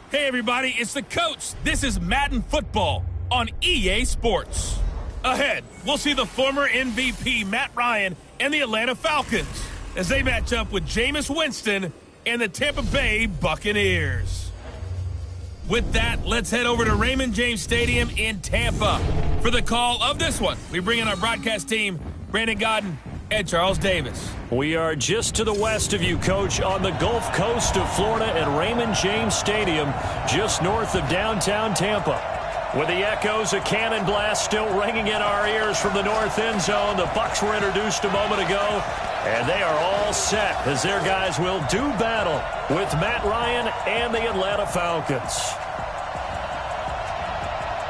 Hey everybody, it's the coach. This is Madden Football on EA Sports. Ahead, we'll see the former MVP Matt Ryan and the Atlanta Falcons as they match up with Jameis Winston and the Tampa Bay Buccaneers. With that, let's head over to Raymond James Stadium in Tampa for the call of this one. We bring in our broadcast team, Brandon Godden and Charles Davis. We are just to the west of you, Coach, on the Gulf Coast of Florida at Raymond James Stadium, just north of downtown Tampa. With the echoes of cannon blast still ringing in our ears from the north end zone, the Bucs were introduced a moment ago, and they are all set as their guys will do battle with Matt Ryan and the Atlanta Falcons.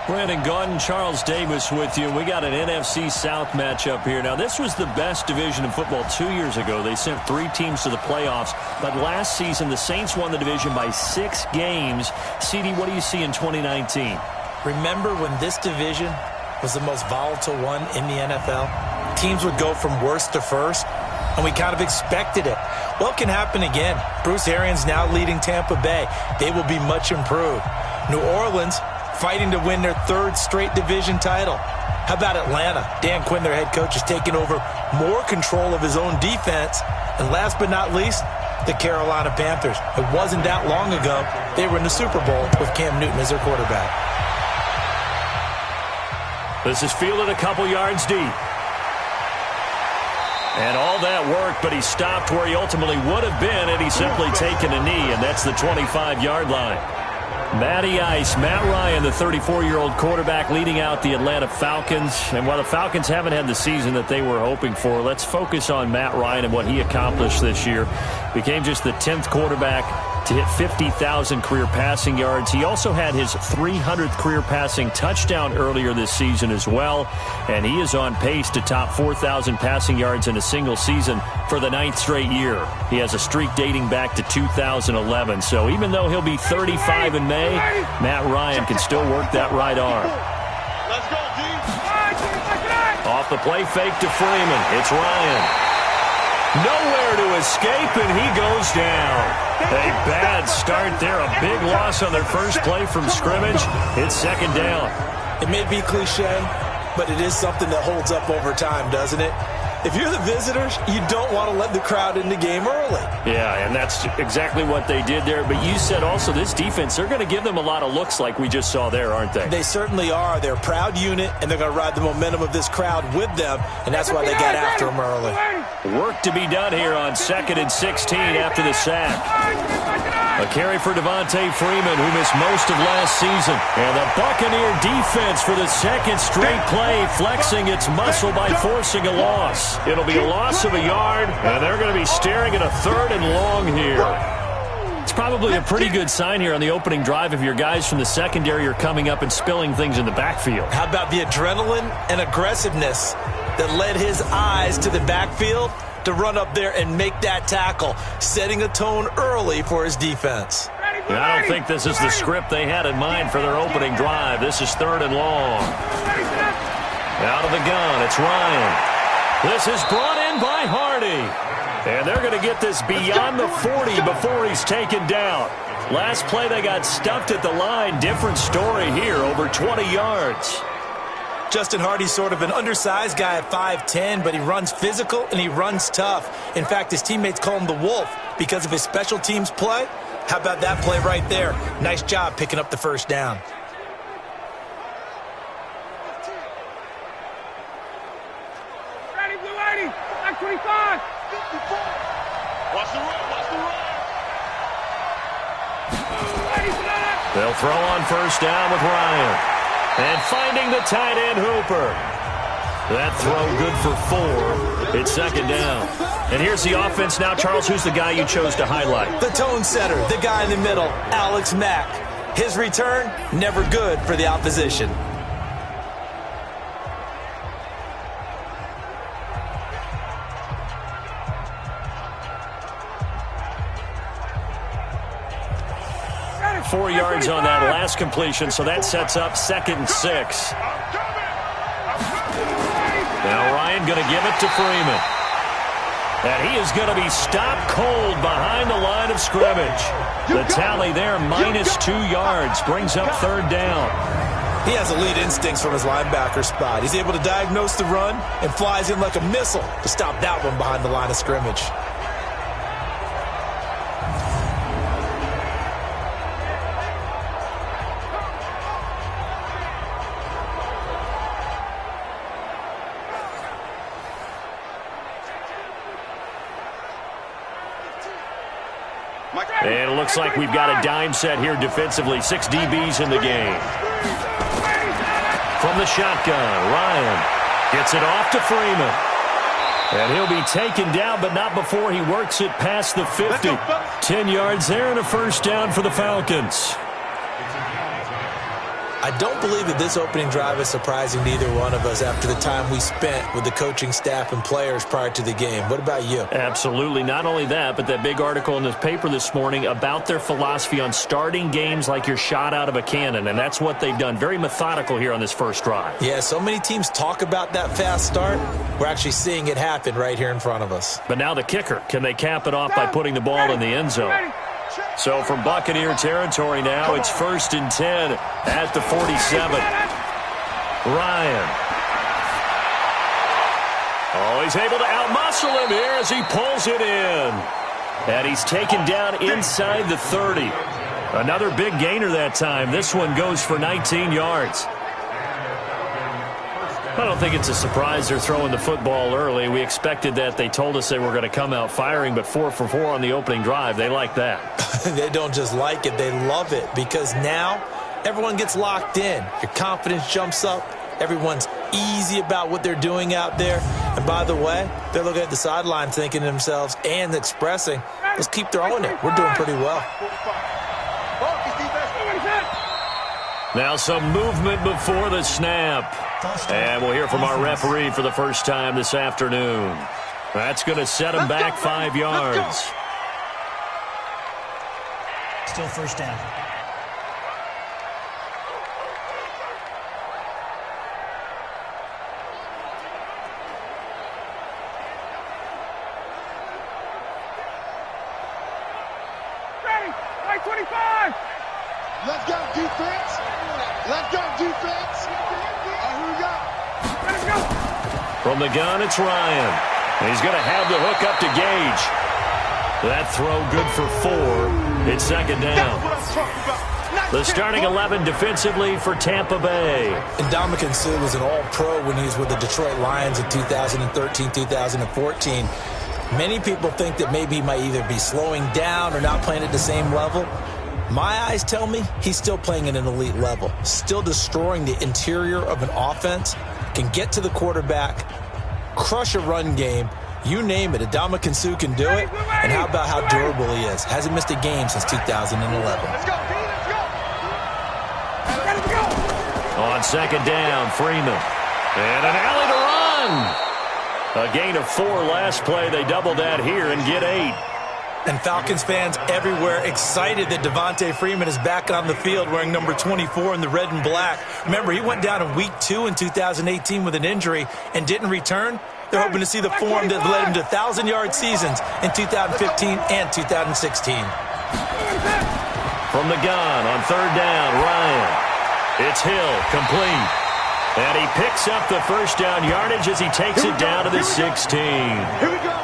Brandon Gaudin, Charles Davis with you. We got an NFC South matchup here. Now, this was the best division in football 2 years ago. They sent 3 teams to the playoffs. But last season, the Saints won the division by 6 games. CD, what do you see in 2019? Remember when this division was the most volatile one in the NFL? Teams would go from worst to first, and we kind of expected it. Well, it can happen again. Bruce Arians now leading Tampa Bay. They will be much improved. New Orleans fighting to win their 3rd straight division title. How about Atlanta? Dan Quinn, their head coach, is taking over more control of his own defense. And last but not least, the Carolina Panthers. It wasn't that long ago they were in the Super Bowl with Cam Newton as their quarterback. This is fielded a couple yards deep. And all that worked, but he stopped where he ultimately would have been had he simply taken a knee, and that's the 25-yard line. Matty Ice, Matt Ryan, the 34-year-old quarterback, leading out the Atlanta Falcons. And while the Falcons haven't had the season that they were hoping for, let's focus on Matt Ryan and what he accomplished this year. Became just the 10th quarterback to hit 50,000 career passing yards. He also had his 300th career passing touchdown earlier this season as well. And he is on pace to top 4,000 passing yards in a single season for the 9th straight year. He has a streak dating back to 2011. So even though he'll be 35 in May, Matt Ryan can still work that right arm. Let's go, D. Off the play fake to Freeman. It's Ryan. Nowhere to escape, and he goes down. A bad start there. A big loss on their first play from scrimmage. It's 2nd down. It may be cliche, but it is something that holds up over time, doesn't it? If you're the visitors, you don't want to let the crowd in the game early. Yeah, and that's exactly what they did there. But you said also this defense, they're going to give them a lot of looks like we just saw there, aren't they? They certainly are. They're a proud unit, and they're going to ride the momentum of this crowd with them, and that's why they got after them early. Work to be done here on 2nd and 16 after the sack. A carry for Devonta Freeman, who missed most of last season. And the Buccaneer defense for the 2nd straight play, flexing its muscle by forcing a loss. It'll be a loss of a yard, and they're going to be staring at a 3rd and long here. It's probably a pretty good sign here on the opening drive if your guys from the secondary are coming up and spilling things in the backfield. How about the adrenaline and aggressiveness that led his eyes to the backfield to run up there and make that tackle, setting a tone early for his defense. And I don't think this is the script they had in mind for their opening drive. This is 3rd and long. Out of the gun, it's Ryan. This is brought in by Hardy. And they're going to get this beyond the 40 before he's taken down. Last play, they got stuffed at the line. Different story here, over 20 yards. Justin Hardy's sort of an undersized guy at 5'10", but he runs physical and he runs tough. In fact, his teammates call him the Wolf because of his special teams play. How about that play right there? Nice job picking up the 1st down. Ready, blue 80, back 25. Watch the run, watch the run. They'll throw on 1st down with Ryan. And finding the tight end Hooper. That throw good for 4. It's 2nd down. And here's the offense now. Charles, who's the guy you chose to highlight? The tone setter, the guy in the middle, Alex Mack. His return, never good for the opposition. Four yards on that last completion, so that sets up 2nd and 6. Now Ryan going to give it to Freeman. And he is going to be stopped cold behind the line of scrimmage. The tally there, -2 yards, brings up third down. He has elite instincts from his linebacker spot. He's able to diagnose the run and flies in like a missile to stop that one behind the line of scrimmage. And it looks like we've got a dime set here defensively. 6 DBs in the game. From the shotgun, Ryan gets it off to Freeman. And he'll be taken down, but not before he works it past the 50. 10 yards there and a first down for the Falcons. I don't believe that this opening drive is surprising to either one of us after the time we spent with the coaching staff and players prior to the game. What about you? Absolutely. Not only that, but that big article in the paper this morning about their philosophy on starting games like you're shot out of a cannon, and that's what they've done. Very methodical here on this first drive. Yeah, so many teams talk about that fast start. We're actually seeing it happen right here in front of us. But now the kicker. Can they cap it off by putting the ball in the end zone? So from Buccaneer territory now, it's 1st and 10 at the 47. Ryan. Oh, he's able to outmuscle him here as he pulls it in. And he's taken down inside the 30. Another big gainer that time. This one goes for 19 yards. I don't think it's a surprise they're throwing the football early. We expected that. They told us they were going to come out firing, but 4 for 4 on the opening drive. They like that. They don't just like it. They love it because now everyone gets locked in. Your confidence jumps up. Everyone's easy about what they're doing out there. And by the way, they're looking at the sideline thinking to themselves and expressing, let's keep throwing it. We're doing pretty well. Now some movement before the snap. And we'll hear from our referee for the first time this afternoon. That's going to set him back 5 yards. Still first down. Ready, right 25. Let's go, defense. Let's go, defense. Here we go. Let him go. From the gun, it's Ryan. He's going to have the hook up to Gage. That throw good for 4. It's second down. The starting 11 defensively for Tampa Bay. And Ndamukong Suh was an all-pro when he was with the Detroit Lions in 2013, 2014. Many people think that maybe he might either be slowing down or not playing at the same level. My eyes tell me he's still playing at an elite level, still destroying the interior of an offense, can get to the quarterback, crush a run game, you name it. Ndamukong Suh can do it. And how about how durable he is? Hasn't missed a game since 2011. Let's go, D, let's go. Let's go. On second down, Freeman. And an alley to run. A gain of 4 last play. They double that here and get 8. And Falcons fans everywhere excited that Devonta Freeman is back on the field wearing number 24 in the red and black. Remember, he went down in week 2 in 2018 with an injury and didn't return. They're hoping to see the form that led him to 1,000-yard seasons in 2015 and 2016. From the gun on third down, Ryan. It's Hill, complete. And he picks up the first down yardage as he takes it down to the 16. Here we go.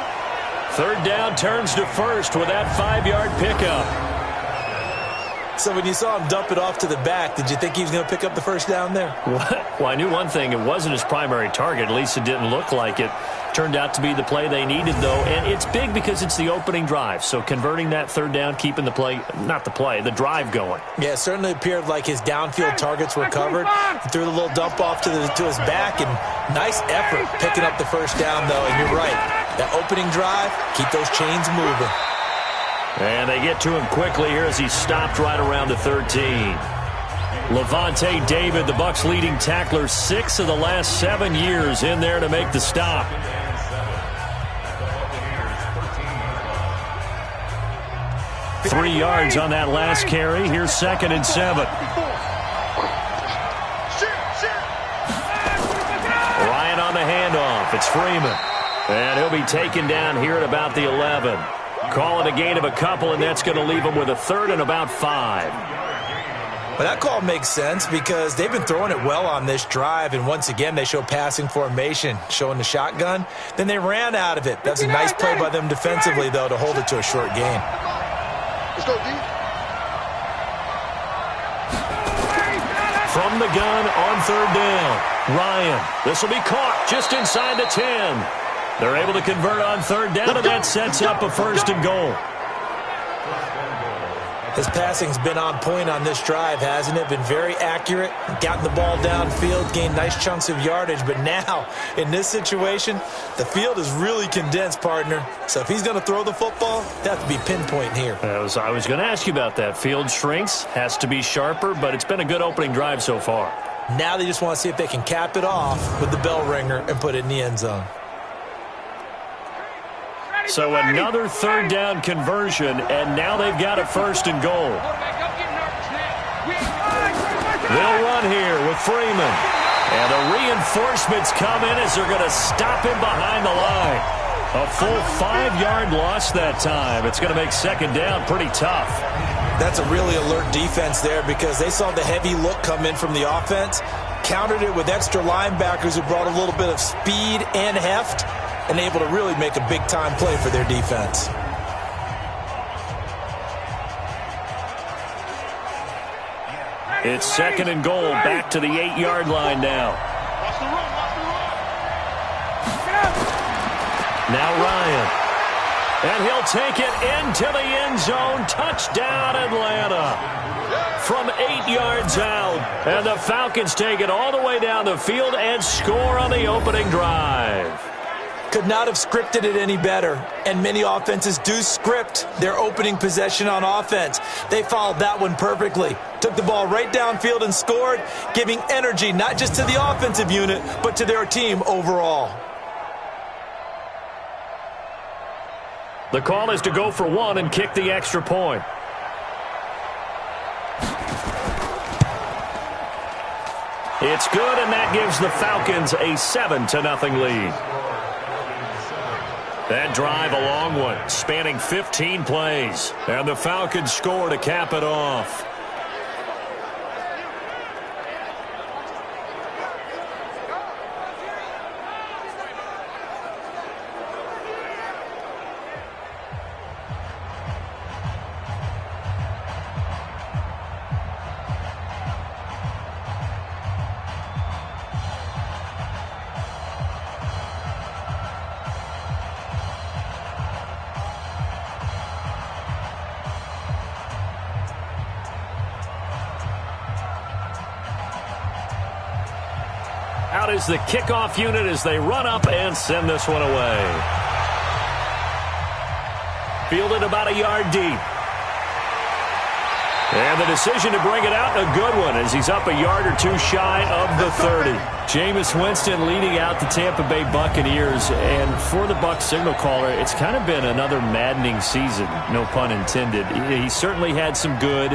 Third down turns to first with that 5-yard pickup. So when you saw him dump it off to the back, did you think he was going to pick up the first down there? Well, I knew one thing. It wasn't his primary target. At least it didn't look like it. Turned out to be the play they needed, though. And it's big because it's the opening drive. So converting that third down, keeping the play, not the play, the drive going. Yeah, it certainly appeared like his downfield targets were covered. He threw the little dump off to his back, and nice effort picking up the first down, though. And you're right. That opening drive, keep those chains moving. And they get to him quickly here as he's stopped right around the 13. Levante David, the Bucs' leading tackler, 6 of the last 7 years in there to make the stop. Three yards on that last carry. Here's 2nd and 7. Ryan on the handoff. It's Freeman. And he'll be taken down here at about the 11. Call it a gain of a couple, and that's going to leave him with a third and about 5. Well, that call makes sense because they've been throwing it well on this drive, and once again they show passing formation, showing the shotgun. Then they ran out of it. That's a nice play by them defensively, though, to hold it to a short gain. Let's go, D. From the gun on third down, Ryan. This will be caught just inside the 10. They're able to convert on third down, and that sets up a first and goal. His passing's been on point on this drive, hasn't it? Been very accurate, gotten the ball downfield, gained nice chunks of yardage. But now, in this situation, the field is really condensed, partner. So if he's going to throw the football, that has to be pinpoint here. I was going to ask you about that. Field shrinks, has to be sharper, but it's been a good opening drive so far. Now they just want to see if they can cap it off with the bell ringer and put it in the end zone. So another third down conversion, and now they've got a first and goal. They'll run here with Freeman. And the reinforcements come in as they're going to stop him behind the line. A full 5-yard loss that time. It's going to make second down pretty tough. That's a really alert defense there because they saw the heavy look come in from the offense, countered it with extra linebackers who brought a little bit of speed and heft, and able to really make a big-time play for their defense. It's second and goal, back to the 8-yard line now. Now Ryan. And he'll take it into the end zone. Touchdown, Atlanta. From 8 yards out. And the Falcons take it all the way down the field and score on the opening drive. Could not have scripted it any better, and many offenses do script their opening possession on offense. They followed that one perfectly. Took the ball right downfield and scored, giving energy not just to the offensive unit, but to their team overall. The call is to go for one and kick the extra point. It's good, and that gives the Falcons a 7-0 lead. That drive, a long one, spanning 15 plays. And the Falcons score to cap it off. Out is the kickoff unit as they run up and send this one away. Fielded about a yard deep. And the decision to bring it out, a good one, as he's up a yard or two shy of the 30. Jameis Winston leading out the Tampa Bay Buccaneers. And for the Bucs signal caller, it's kind of been another maddening season, no pun intended. He certainly had some good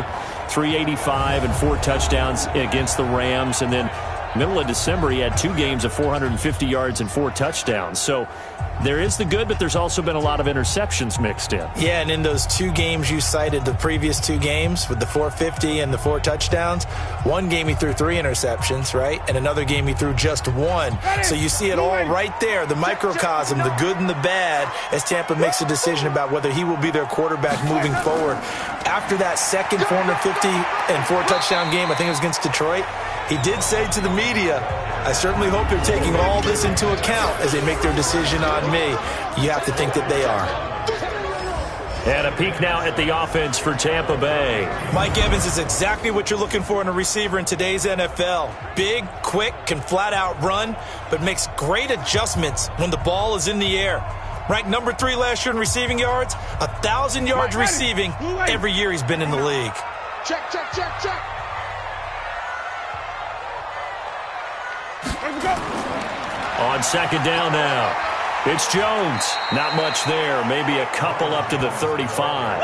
385 and 4 touchdowns against the Rams. And then middle of December, he had 2 games of 450 yards and 4 touchdowns. So there is the good, but there's also been a lot of interceptions mixed in. Yeah, and in those 2 games you cited, the previous 2 games with the 450 and the 4 touchdowns, one game he threw 3 interceptions, right? And another game he threw just 1. So you see it all right there, the microcosm, the good and the bad, as Tampa makes a decision about whether he will be their quarterback moving forward. After that second 450 and 4 touchdown game, I think it was against Detroit, he did say to the media, I certainly hope they're taking all this into account as they make their decision on me. You have to think that they are. And a peek now at the offense for Tampa Bay. Mike Evans is exactly what you're looking for in a receiver in today's NFL. Big, quick, can flat out run, but makes great adjustments when the ball is in the air. Ranked number 3 last year in receiving yards, 1,000 yards receiving every year he's been in the league. Check, check, check, check. On second down now, it's Jones. Not much there, maybe a couple up to the 35.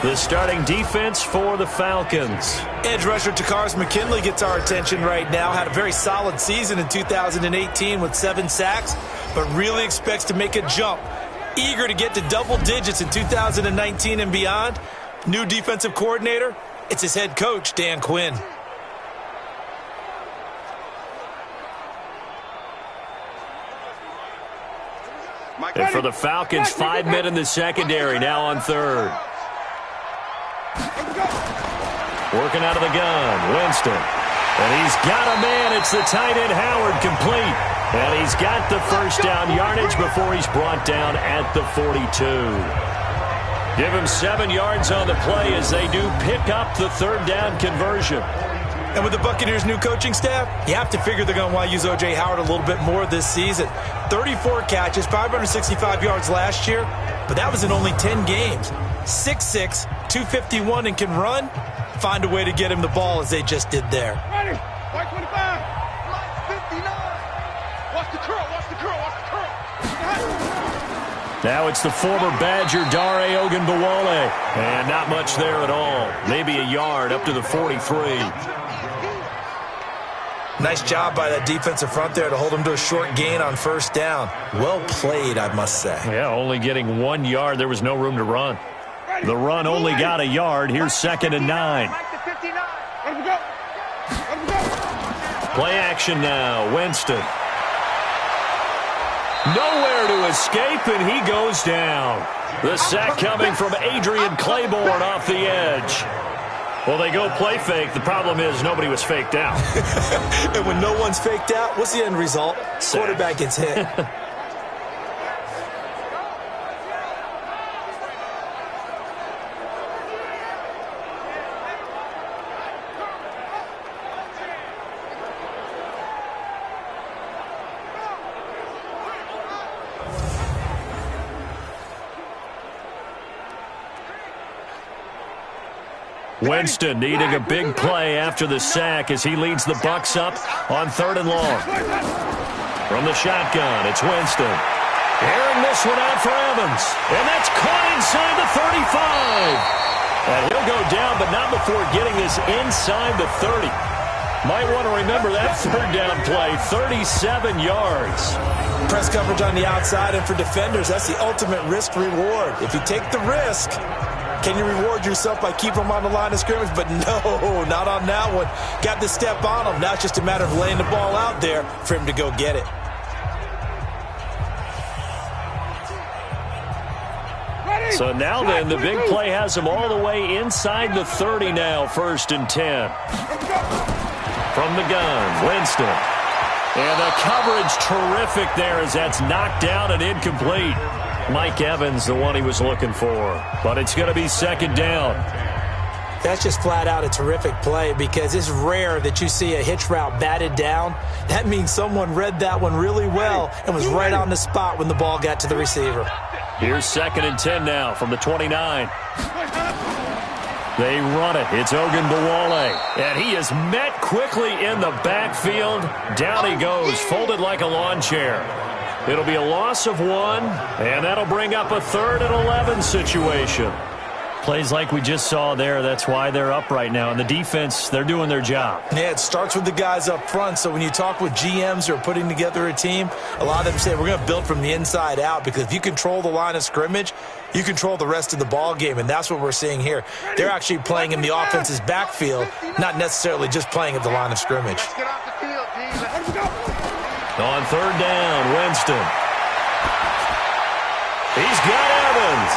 The starting defense for the Falcons. Edge rusher Takars McKinley gets our attention right now. Had a very solid season in 2018 with 7 sacks, but really expects to make a jump. Eager to get to double digits in 2019 and beyond. New defensive coordinator, it's his head coach, Dan Quinn. And for the Falcons, 5 men in the secondary, now on third. Working out of the gun, Winston. And he's got a man. It's the tight end, Howard, complete. And he's got the first down yardage before he's brought down at the 42. Give him 7 yards on the play as they do pick up the third down conversion. And with the Buccaneers' new coaching staff, you have to figure they're going to want to use O.J. Howard a little bit more this season. 34 catches, 565 yards last year, but that was in only 10 games. 6'6", 251, and can run. Find a way to get him the ball as they just did there. Ready, white 25, light 59. Watch the curl, watch the curl, watch the curl. Now it's the former Badger Dare Ogunbowale. And not much there at all. Maybe a yard up to the 43. Nice job by that defensive front there to hold him to a short gain on first down. Well played, I must say. Yeah, only getting 1 yard. There was no room to run. The run only got a yard. Here's 2nd and 9. Play action now. Winston. Nowhere to escape, and he goes down. The sack coming from Adrian Claiborne off the edge. Well, they go play fake. The problem is nobody was faked out. And when no one's faked out, what's the end result? Sack. Quarterback gets hit. Winston needing a big play after the sack as he leads the Bucs up on 3rd and long. From the shotgun, it's Winston. Airing this one out for Evans. And that's caught inside the 35. And he'll go down, but not before getting this inside the 30. Might want to remember that 3rd down play, 37 yards. Press coverage on the outside, and for defenders, that's the ultimate risk-reward. If you take the risk, can you reward yourself by keeping them on the line of scrimmage? But no, not on that one. Got to step on them. Now it's just a matter of laying the ball out there for him to go get it. So now then, the big play has him all the way inside the 30 now, 1st and 10. From the gun, Winston. And the coverage terrific there as that's knocked down and incomplete. Mike Evans, the one he was looking for. But it's going to be 2nd down. That's just flat out a terrific play because it's rare that you see a hitch route batted down. That means someone read that one really well and was right on the spot when the ball got to the receiver. Here's 2nd and 10 now from the 29. They run it. It's Ogunbowale. And he is met quickly in the backfield. Down he goes, folded like a lawn chair. It'll be a loss of 1, and that'll bring up a 3rd and 11 situation. Plays like we just saw there, that's why they're up right now. And the defense, they're doing their job. Yeah, it starts with the guys up front. So when you talk with GMs who are putting together a team, a lot of them say we're going to build from the inside out because if you control the line of scrimmage, you control the rest of the ball game, and that's what we're seeing here. They're actually playing in the offense's backfield, not necessarily just playing at the line of scrimmage. On 3rd down, Winston. He's got Evans.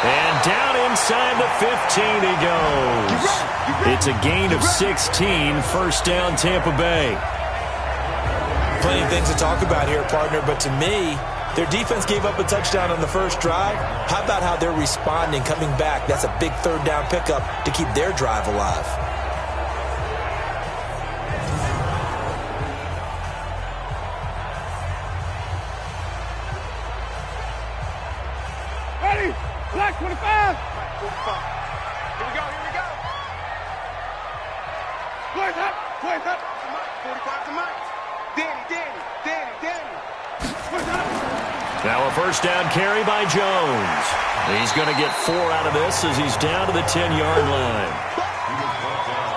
And down inside the 15 he goes. It's a gain of 16, 1st down Tampa Bay. Plenty of things to talk about here, partner, but to me, their defense gave up a touchdown on the first drive. How about how they're responding, coming back? That's a big 3rd down pickup to keep their drive alive. Black 25. Here we go, here we go. Play up. 45 to Mike. Danny. Play up. Now a first down carry by Jones. He's going to get 4 out of this as he's down to the 10-yard line.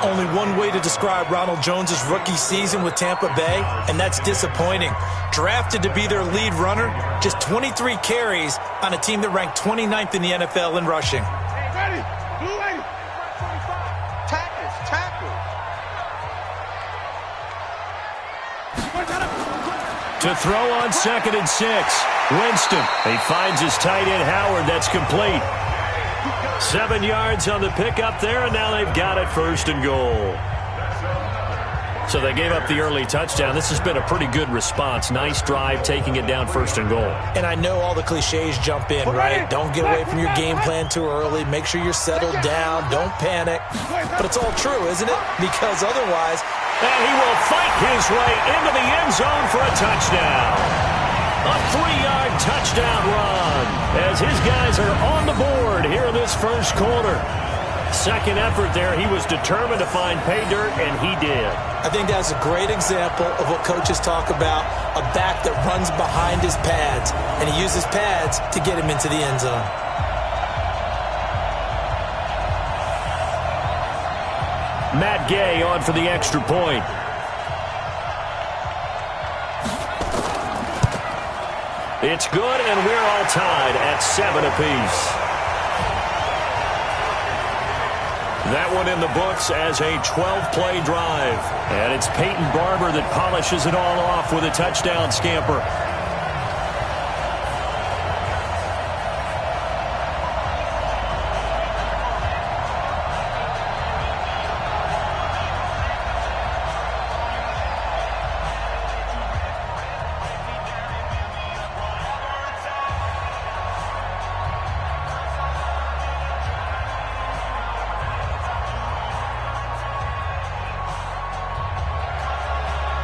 Only one way to describe Ronald Jones' rookie season with Tampa Bay, and that's disappointing. Drafted to be their lead runner, just 23 carries on a team that ranked 29th in the NFL in rushing. Hey, ready? Blue lady. Tackles, tackles. To throw on 2nd and 6. Winston. He finds his tight end Howard. That's complete. 7 yards on the pickup there, and now they've got it 1st and goal. So they gave up the early touchdown. This has been a pretty good response. Nice drive, taking it down 1st and goal. And I know all the cliches jump in, right? Don't get away from your game plan too early. Make sure you're settled down. Don't panic. But it's all true, isn't it? Because otherwise... And he will fight his way into the end zone for a touchdown. A 3-yard touchdown run as his guys are on the board here in this first quarter. Second effort there, he was determined to find pay dirt, and he did. I think that's a great example of what coaches talk about, a back that runs behind his pads, and he uses pads to get him into the end zone. Matt Gay on for the extra point. It's good, and we're all tied at 7 apiece. That one in the books as a 12-play drive. And it's Peyton Barber that polishes it all off with a touchdown scamper.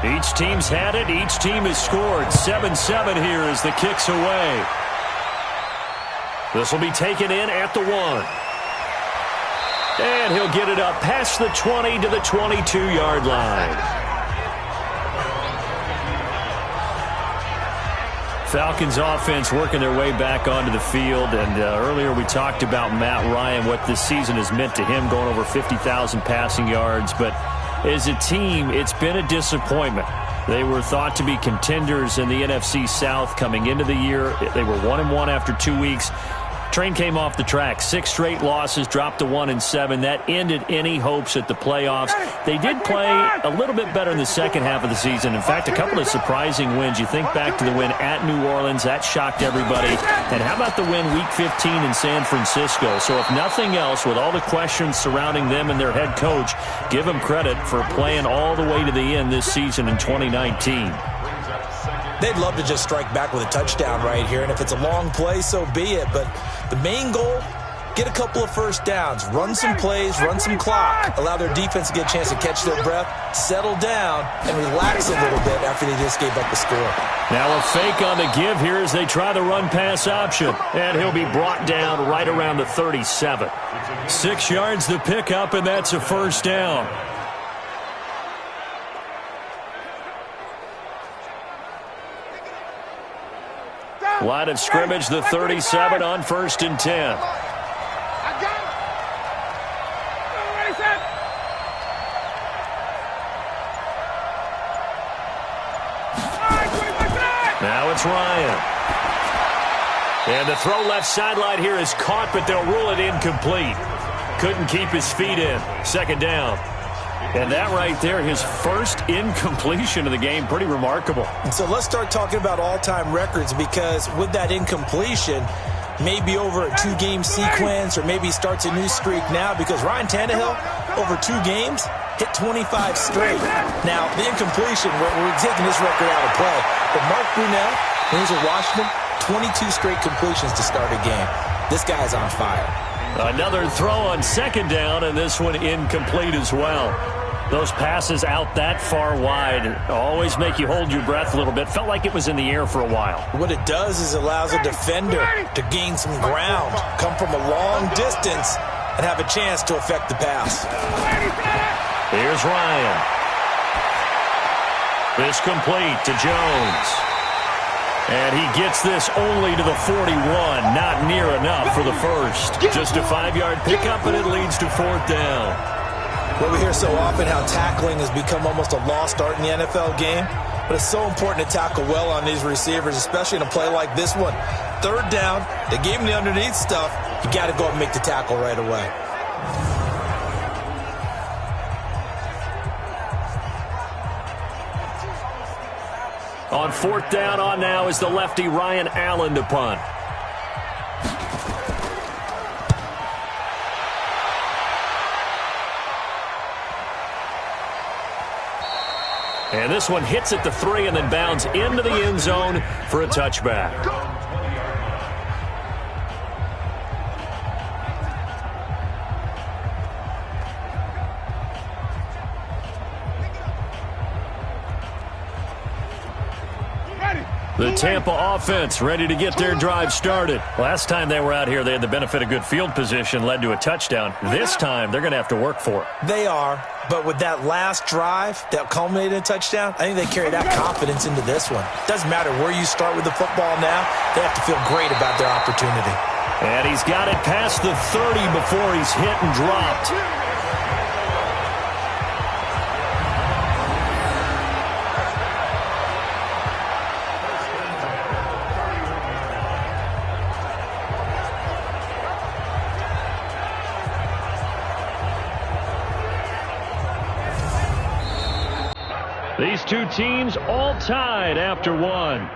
Each team's had it. Each team has scored. 7-7 here as the kick's away. This will be taken in at the 1. And he'll get it up past the 20 to the 22-yard line. Falcons offense working their way back onto the field. And earlier we talked about Matt Ryan, what this season has meant to him, going over 50,000 passing yards. But as a team, it's been a disappointment. They were thought to be contenders in the NFC South coming into the year. They were 1-1 after 2 weeks. Train came off the track. 6 straight losses, dropped to 1-7. That ended any hopes at the playoffs. They did play a little bit better in the second half of the season. In fact, a couple of surprising wins. You think back to the win at New Orleans. That shocked everybody. And how about the win Week 15 in San Francisco? So if nothing else, with all the questions surrounding them and their head coach, give them credit for playing all the way to the end this season in 2019. They'd love to just strike back with a touchdown right here, and if it's a long play, so be it. But the main goal, get a couple of first downs, run some plays, run some clock, allow their defense to get a chance to catch their breath, settle down, and relax a little bit after they just gave up the score. Now a fake on the give here as they try the run-pass option, and he'll be brought down right around the 37. 6 yards the pickup, and that's a first down. Line of scrimmage, the 37 on 1st and 10. I got it. Ready, set. All right, 25. Now it's Ryan. And the throw left sideline here is caught, but they'll rule it incomplete. Couldn't keep his feet in. 2nd down. And that right there, his first incompletion of the game, pretty remarkable. And so let's start talking about all-time records, because with that incompletion, maybe over a 2-game sequence, or maybe starts a new streak now, because Ryan Tannehill, over 2 games, hit 25 straight. Now, the incompletion, we're taking this record out of play. But Mark Brunell, when he was at Washington, 22 straight completions to start a game. This guy's on fire. Another throw on 2nd down, and this one incomplete as well. Those passes out that far wide always make you hold your breath a little bit. Felt like it was in the air for a while. What it does is allows a defender to gain some ground, come from a long distance, and have a chance to affect the pass. Here's Ryan. This complete to Jones. And he gets this only to the 41. Not near enough for the first. Just a 5-yard pickup, and it leads to 4th down. Well, we hear so often how tackling has become almost a lost art in the NFL game. But it's so important to tackle well on these receivers, especially in a play like this one. 3rd down, they gave him the underneath stuff. You got to go and make the tackle right away. On 4th down on now is the lefty Ryan Allen to punt. And this one hits at the 3 and then bounds into the end zone for a touchback. The Tampa offense ready to get their drive started. Last time they were out here, they had the benefit of good field position, led to a touchdown. This time, they're going to have to work for it. They are, but with that last drive that culminated in a touchdown, I think they carry that confidence into this one. Doesn't matter where you start with the football now, they have to feel great about their opportunity. And he's got it past the 30 before he's hit and dropped. These two teams all tied after one.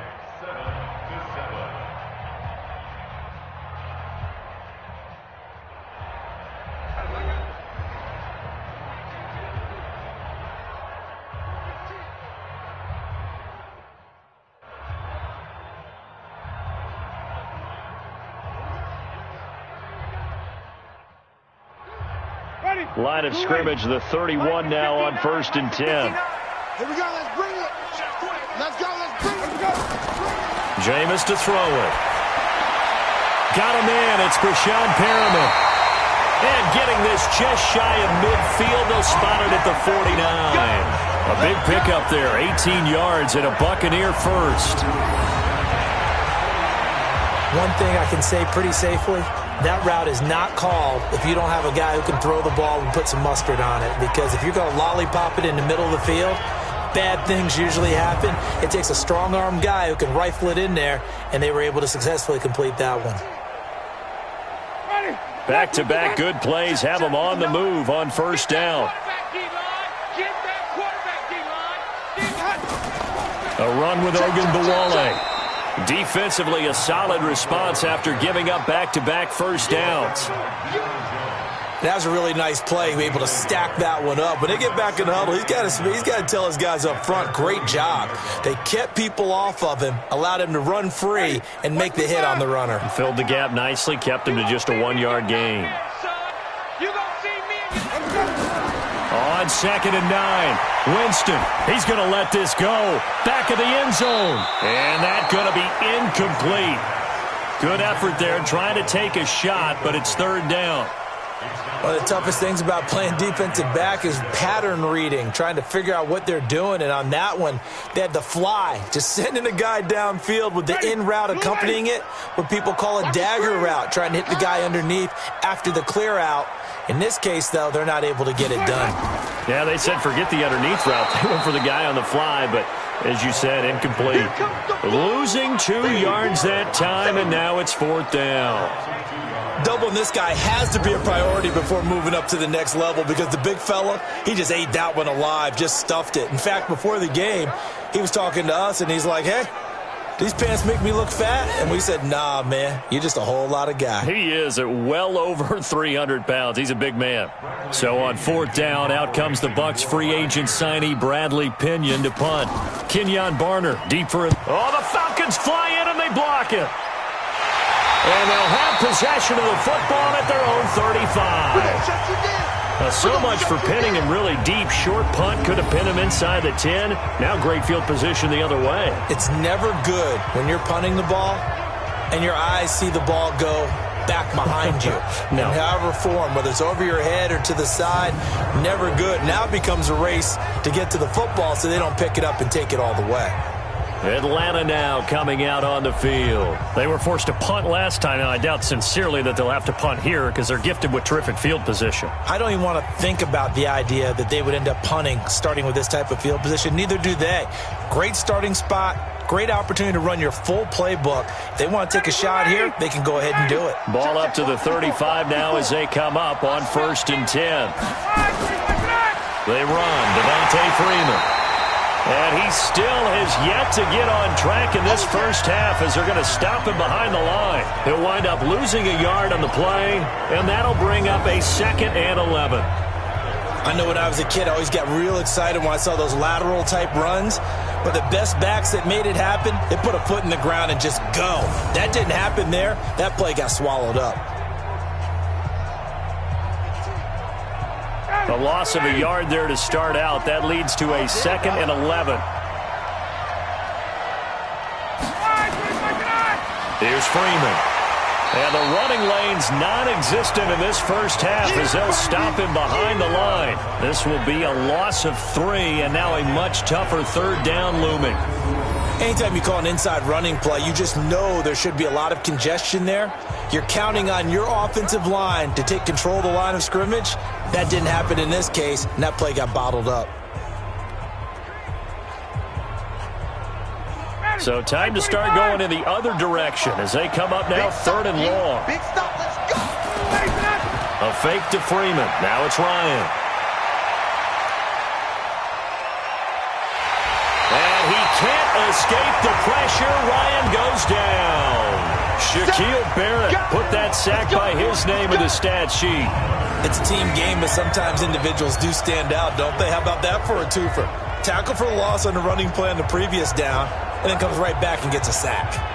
Line of scrimmage, the 31 now on 1st and 10. Here we go, let's bring it. Let's go, let's bring it. Jameis to throw it. Got a man, it's Brashad Perriman. And getting this just shy of midfield, they'll spot it at the 49. A big pickup there, 18 yards and a Buccaneer first. One thing I can say pretty safely, that route is not called if you don't have a guy who can throw the ball and put some mustard on it. Because if you're going to lollipop it in the middle of the field, bad things usually happen. It takes a strong-armed guy who can rifle it in there, and they were able to successfully complete that one. Back-to-back good plays have them on the move on 1st down. A run with Ogunbowale. Defensively, a solid response after giving up back-to-back 1st downs. That was a really nice play, able to stack that one up. When they get back in the huddle, he's got to tell his guys up front, great job. They kept people off of him, allowed him to run free, and make the hit on the runner. Filled the gap nicely, kept him to just a 1-yard gain. On 2nd and 9, Winston, he's going to let this go. Back of the end zone. And that's going to be incomplete. Good effort there, trying to take a shot, but it's 3rd down. One of the toughest things about playing defensive back is pattern reading, trying to figure out what they're doing. And on that one, they had the fly, just sending a guy downfield with the in route accompanying it, what people call a dagger route, trying to hit the guy underneath after the clear out. In this case, though, they're not able to get it done. Yeah, they said forget the underneath route. They went for the guy on the fly, but as you said, incomplete. Losing 2 yards that time, and now it's 4th down. Doubling this guy has to be a priority before moving up to the next level because the big fella, he just ate that one alive, just stuffed it. In fact, before the game, he was talking to us, and he's like, hey, these pants make me look fat? And we said, nah, man, you're just a whole lot of guy. He is at well over 300 pounds. He's a big man. So on 4th down, out comes the Bucs free agent signee Bradley Pinion to punt. Kenyon Barner deep for him. Oh, the Falcons fly in and they block it. And they'll have possession of the football at their own 35. So much for pinning him really deep. Short punt could have pinned him inside the 10. Now great field position the other way. It's never good when you're punting the ball and your eyes see the ball go back behind you. No. In however form, whether it's over your head or to the side, never good. Now it becomes a race to get to the football so they don't pick it up and take it all the way. Atlanta now coming out on the field. They were forced to punt last time, and I doubt sincerely that they'll have to punt here because they're gifted with terrific field position. I don't even want to think about the idea that they would end up punting starting with this type of field position. Neither do they. Great starting spot. Great opportunity to run your full playbook. If they want to take a shot here, they can go ahead and do it. Ball up to the 35 now as they come up on 1st and 10. They run. Devonta Freeman. And he still has yet to get on track in this first half as they're going to stop him behind the line. He'll wind up losing a yard on the play, and that'll bring up a 2nd and 11. I know when I was a kid, I always got real excited when I saw those lateral-type runs. But the best backs that made it happen, they put a foot in the ground and just go. That didn't happen there. That play got swallowed up. A loss of a yard there to start out. That leads to a 2nd and 11. Here's Freeman. And the running lane's non-existent in this first half as they'll stop him behind the line. This will be a loss of 3, and now a much tougher 3rd down looming. Anytime you call an inside running play, you just know there should be a lot of congestion there. You're counting on your offensive line to take control of the line of scrimmage. That didn't happen in this case, and that play got bottled up. So time to start going in the other direction as they come up now 3rd and long. Big stop, let's go. A fake to Freeman. Now it's Ryan. And he can't escape the pressure. Ryan goes down. Shaquille Barrett put that sack by his name in the stat sheet. It's a team game, but sometimes individuals do stand out, don't they? How about that for a twofer? Tackle for the loss on the running play on the previous down, and then comes right back and gets a sack.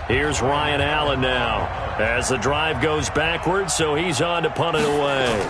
Here's Ryan Allen now as the drive goes backwards, so he's on to punt it away.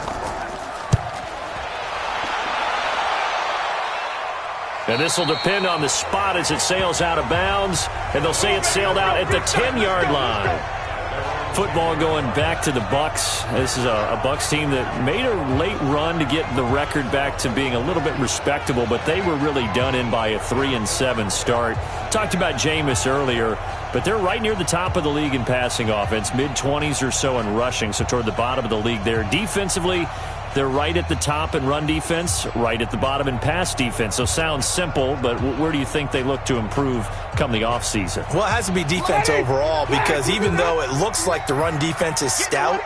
And this will depend on the spot as it sails out of bounds, and they'll say it sailed out at the 10-yard line. Football going back to the Bucs. This is a Bucs team that made a late run to get the record back to being a little bit respectable, but they were really done in by a 3-7 start. Talked about Jameis earlier, but they're right near the top of the league in passing offense, mid-20s or so in rushing, so toward the bottom of the league there. Defensively, they're right at the top in run defense, right at the bottom in pass defense. So sounds simple, but where do you think they look to improve come the offseason? Well, it has to be defense overall, because even though it looks like the run defense is stout,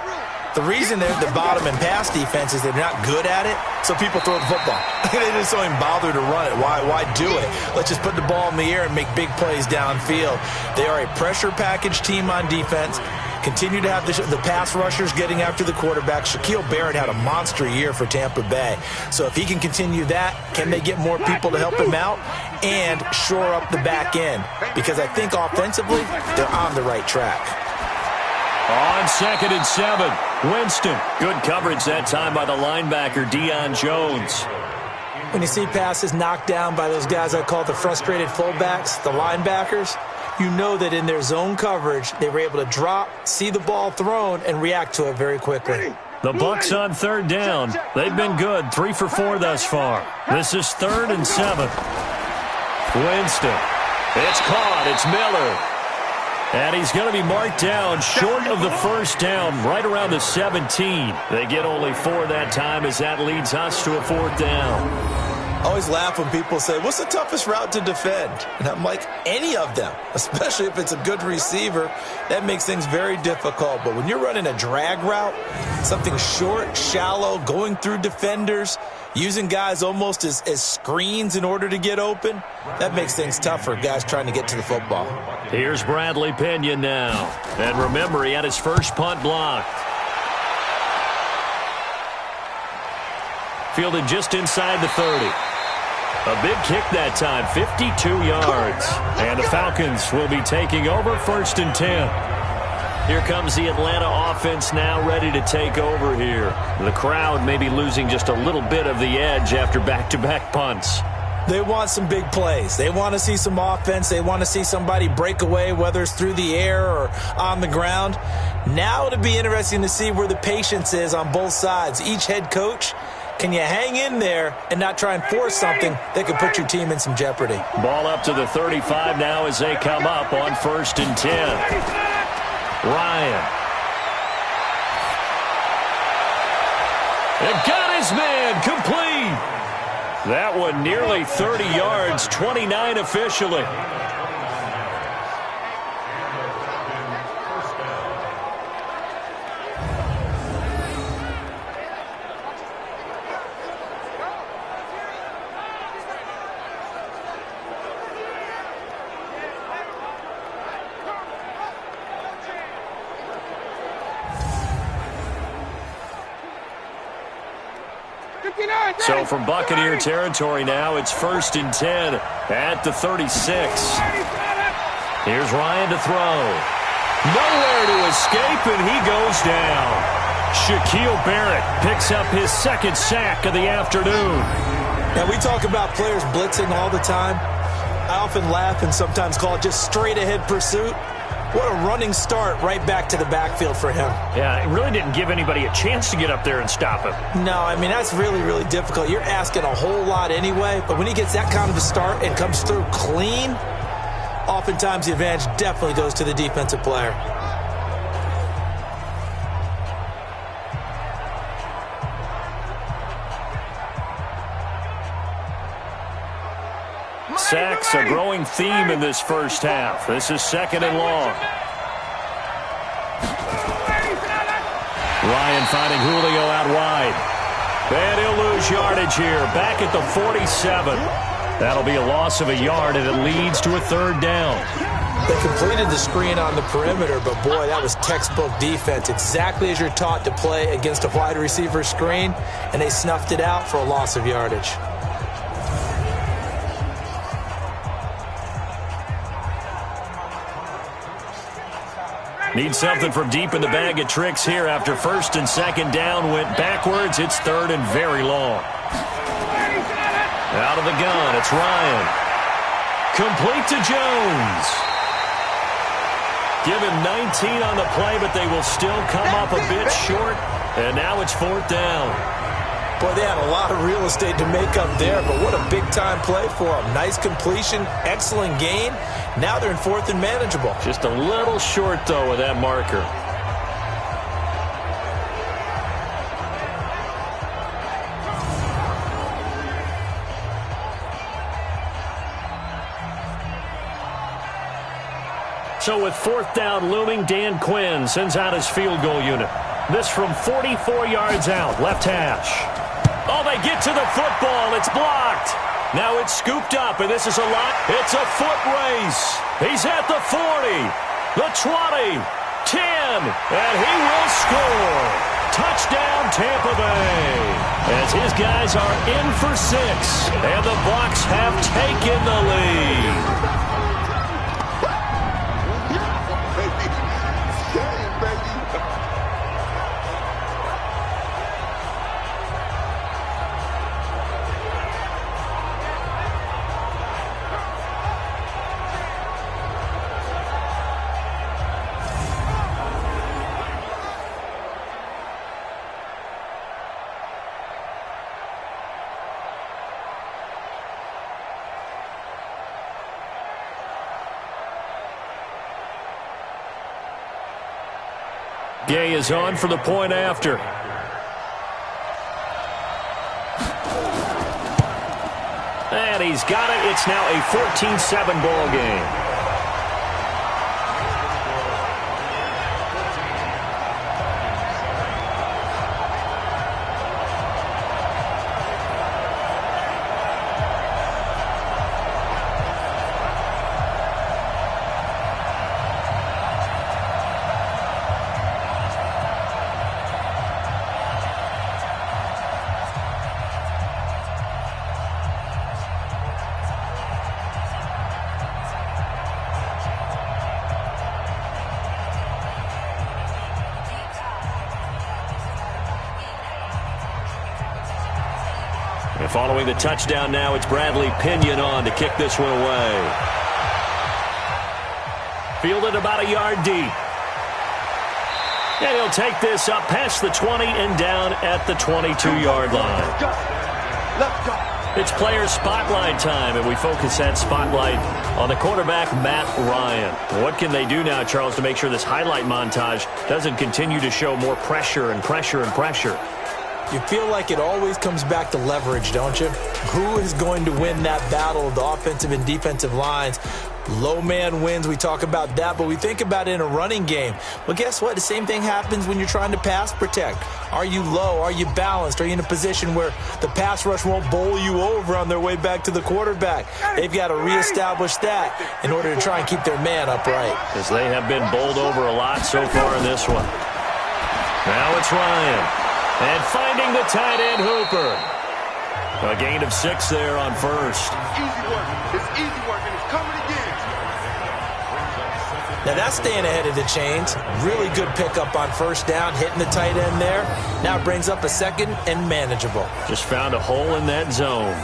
the reason they're at the bottom in pass defense is they're not good at it, so people throw the football. They just don't even bother to run it. Why do it? Let's just put the ball in the air and make big plays downfield. They are a pressure package team on defense. Continue to have the pass rushers getting after the quarterback. Shaquille Barrett had a monster year for Tampa Bay. So if he can continue that, can they get more people to help him out and shore up the back end? Because I think offensively, they're on the right track. On 2nd and 7, Winston. Good coverage that time by the linebacker, Deion Jones. When you see passes knocked down by those guys I call the frustrated fullbacks, the linebackers, you know that in their zone coverage, they were able to drop, see the ball thrown, and react to it very quickly. The Bucs on 3rd down. They've been good, 3 for 4 thus far. This is 3rd and 7. Winston. It's caught. It's Miller. And he's going to be marked down short of the first down, right around the 17. They get only 4 that time as that leads us to a 4th down. I always laugh when people say, what's the toughest route to defend? And I'm like, any of them, especially if it's a good receiver. That makes things very difficult. But when you're running a drag route, something short, shallow, going through defenders, using guys almost as screens in order to get open, that makes things tough for guys trying to get to the football. Here's Bradley Pinion now. And remember, he had his first punt blocked. Fielded just inside the 30. A big kick that time, 52 yards. And the Falcons will be taking over 1st and 10. Here comes the Atlanta offense now ready to take over here. The crowd may be losing just a little bit of the edge after back-to-back punts. They want some big plays. They want to see some offense. They want to see somebody break away, whether it's through the air or on the ground. Now it'll be interesting to see where the patience is on both sides. Each head coach, can you hang in there and not try and force something that could put your team in some jeopardy? Ball up to the 35 now as they come up on 1st and 10. Ryan. And got his man complete. That one nearly 30 yards, 29 officially. So from Buccaneer territory now, it's 1st and 10 at the 36. Here's Ryan to throw. Nowhere to escape, and he goes down. Shaquille Barrett picks up his 2nd sack of the afternoon. Now, we talk about players blitzing all the time. I often laugh and sometimes call it just straight-ahead pursuit. What a running start right back to the backfield for him. Yeah, it really didn't give anybody a chance to get up there and stop him. No, I mean, that's really, really difficult. You're asking a whole lot anyway, but when he gets that kind of a start and comes through clean, oftentimes the advantage definitely goes to the defensive player. Sacks, a growing theme in this first half. This is 2nd and long. Ryan finding Julio out wide. And he'll lose yardage here. Back at the 47. That'll be a loss of a yard, and it leads to a 3rd down. They completed the screen on the perimeter, but boy, that was textbook defense. Exactly as you're taught to play against a wide receiver screen, and they snuffed it out for a loss of yardage. Need something from deep in the bag of tricks here after 1st and 2nd down. Went backwards. It's 3rd and very long. Out of the gun, it's Ryan. Complete to Jones. Give him 19 on the play, but they will still come up a bit short. And now it's 4th down. Boy, they had a lot of real estate to make up there, but what a big-time play for them. Nice completion, excellent gain. Now they're in 4th and manageable. Just a little short, though, with that marker. So with 4th down looming, Dan Quinn sends out his field goal unit. This from 44 yards out, left hash. Oh, they get to the football. It's blocked. Now it's scooped up, and this is a lot. It's a foot race. He's at the 40, the 20, 10, and he will score. Touchdown, Tampa Bay. As his guys are in for 6, and the Bucs have taken the lead. Gay is on for the point after. And he's got it. It's now a 14-7 ball game. And following the touchdown now, it's Bradley Pinion on to kick this one away. Fielded about a yard deep. And he'll take this up past the 20 and down at the 22-yard line. It's player spotlight time, and we focus that spotlight on the quarterback, Matt Ryan. What can they do now, Charles, to make sure this highlight montage doesn't continue to show more pressure and pressure and pressure? You feel like it always comes back to leverage, don't you? Who is going to win that battle of the offensive and defensive lines? Low man wins. We talk about that, but we think about it in a running game. Well, guess what? The same thing happens when you're trying to pass protect. Are you low? Are you balanced? Are you in a position where the pass rush won't bowl you over on their way back to the quarterback? They've got to reestablish that in order to try and keep their man upright. Because they have been bowled over a lot so far in this one. Now it's Ryan. And finding the tight end, Hooper. A gain of 6 there on first. Easy work. It's easy work, and it's coming again. Now that's staying ahead of the chains. Really good pickup on first down, hitting the tight end there. Now brings up a second and manageable. Just found a hole in that zone.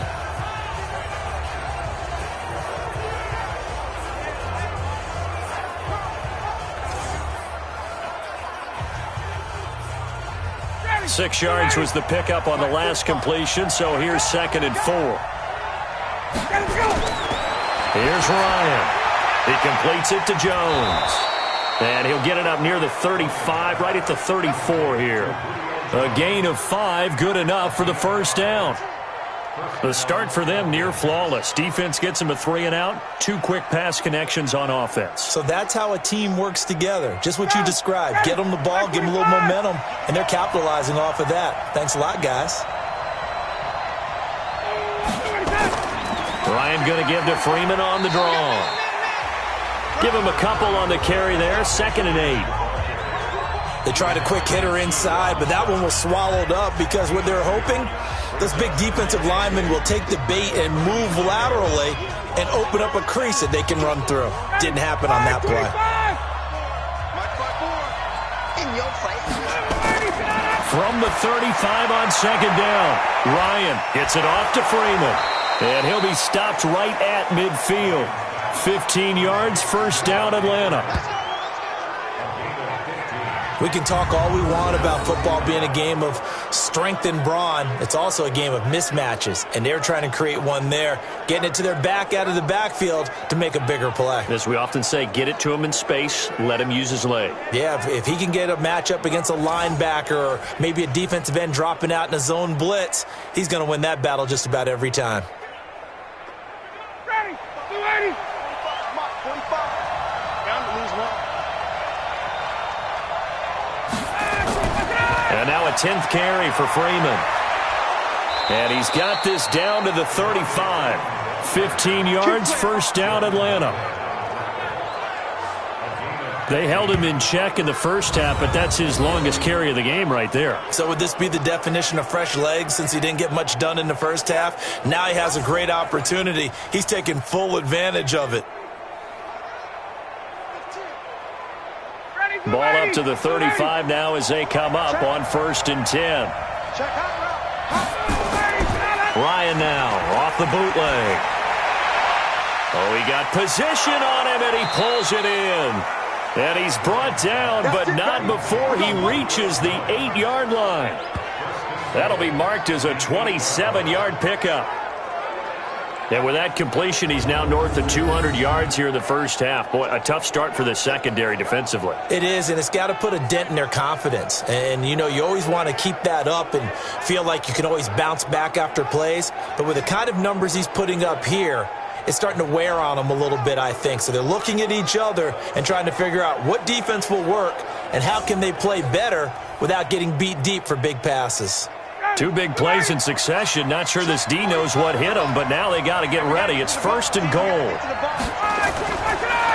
Ready. 6 yards was the pickup on the last completion, so here's 2nd and 4. Here's Ryan. He completes it to Jones. And he'll get it up near the 35, right at the 34 here. A gain of 5, good enough for the first down. The start for them near flawless. Defense gets them a 3 and out. 2 quick pass connections on offense. So that's how a team works together. Just what you described. Get them the ball, give them a little momentum, and they're capitalizing off of that. Thanks a lot, guys. Ryan going to give to Freeman on the draw. Give him a couple on the carry there. 2nd and 8. They tried a quick hitter inside, but that one was swallowed up because what they're hoping, those big defensive linemen will take the bait and move laterally and open up a crease that they can run through. Didn't happen on that play. From the 35 on 2nd down, Ryan gets it off to Freeman. And he'll be stopped right at midfield. 15 yards, first down, Atlanta. We can talk all we want about football being a game of strength and brawn. It's also a game of mismatches, and they're trying to create one there, getting it to their back out of the backfield to make a bigger play. As we often say, get it to him in space, let him use his leg. Yeah, if he can get a matchup against a linebacker or maybe a defensive end dropping out in a zone blitz, he's going to win that battle just about every time. Ready. 280. 45. Down to lose 1. And now a 10th carry for Freeman. And he's got this down to the 35. 15 yards, first down, Atlanta. They held him in check in the first half, but that's his longest carry of the game right there. So would this be the definition of fresh legs since he didn't get much done in the first half? Now he has a great opportunity. He's taking full advantage of it. Ball up to the 35 now as they come up on 1st and 10. Ryan now off the bootleg. Oh, he got position on him, and he pulls it in. And he's brought down, but not before he reaches the 8-yard line. That'll be marked as a 27-yard pickup. And with that completion, he's now north of 200 yards here in the first half. Boy, a tough start for the secondary defensively. It is, and it's got to put a dent in their confidence. And, you know, you always want to keep that up and feel like you can always bounce back after plays. But with the kind of numbers he's putting up here, it's starting to wear on them a little bit, I think. So they're looking at each other and trying to figure out what defense will work and how can they play better without getting beat deep for big passes. 2 big plays in succession. Not sure this D knows what hit him, but now they got to get ready. It's 1st and goal.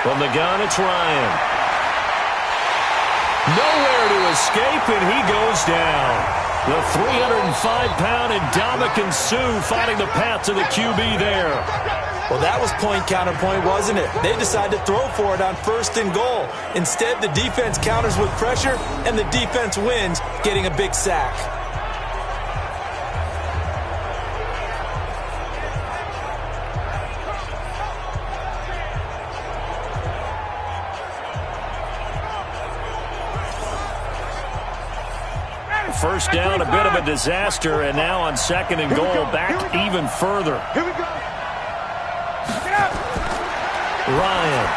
From the gun, it's Ryan. Nowhere to escape, and he goes down. The 305-pound Ndamukong Suh finding the path to the QB there. Well, that was point counterpoint, wasn't it? They decided to throw for it on 1st and goal. Instead, the defense counters with pressure, and the defense wins, getting a big sack. first down, a bit of a disaster, and now on second and goal, back even further. Here we go. Ryan.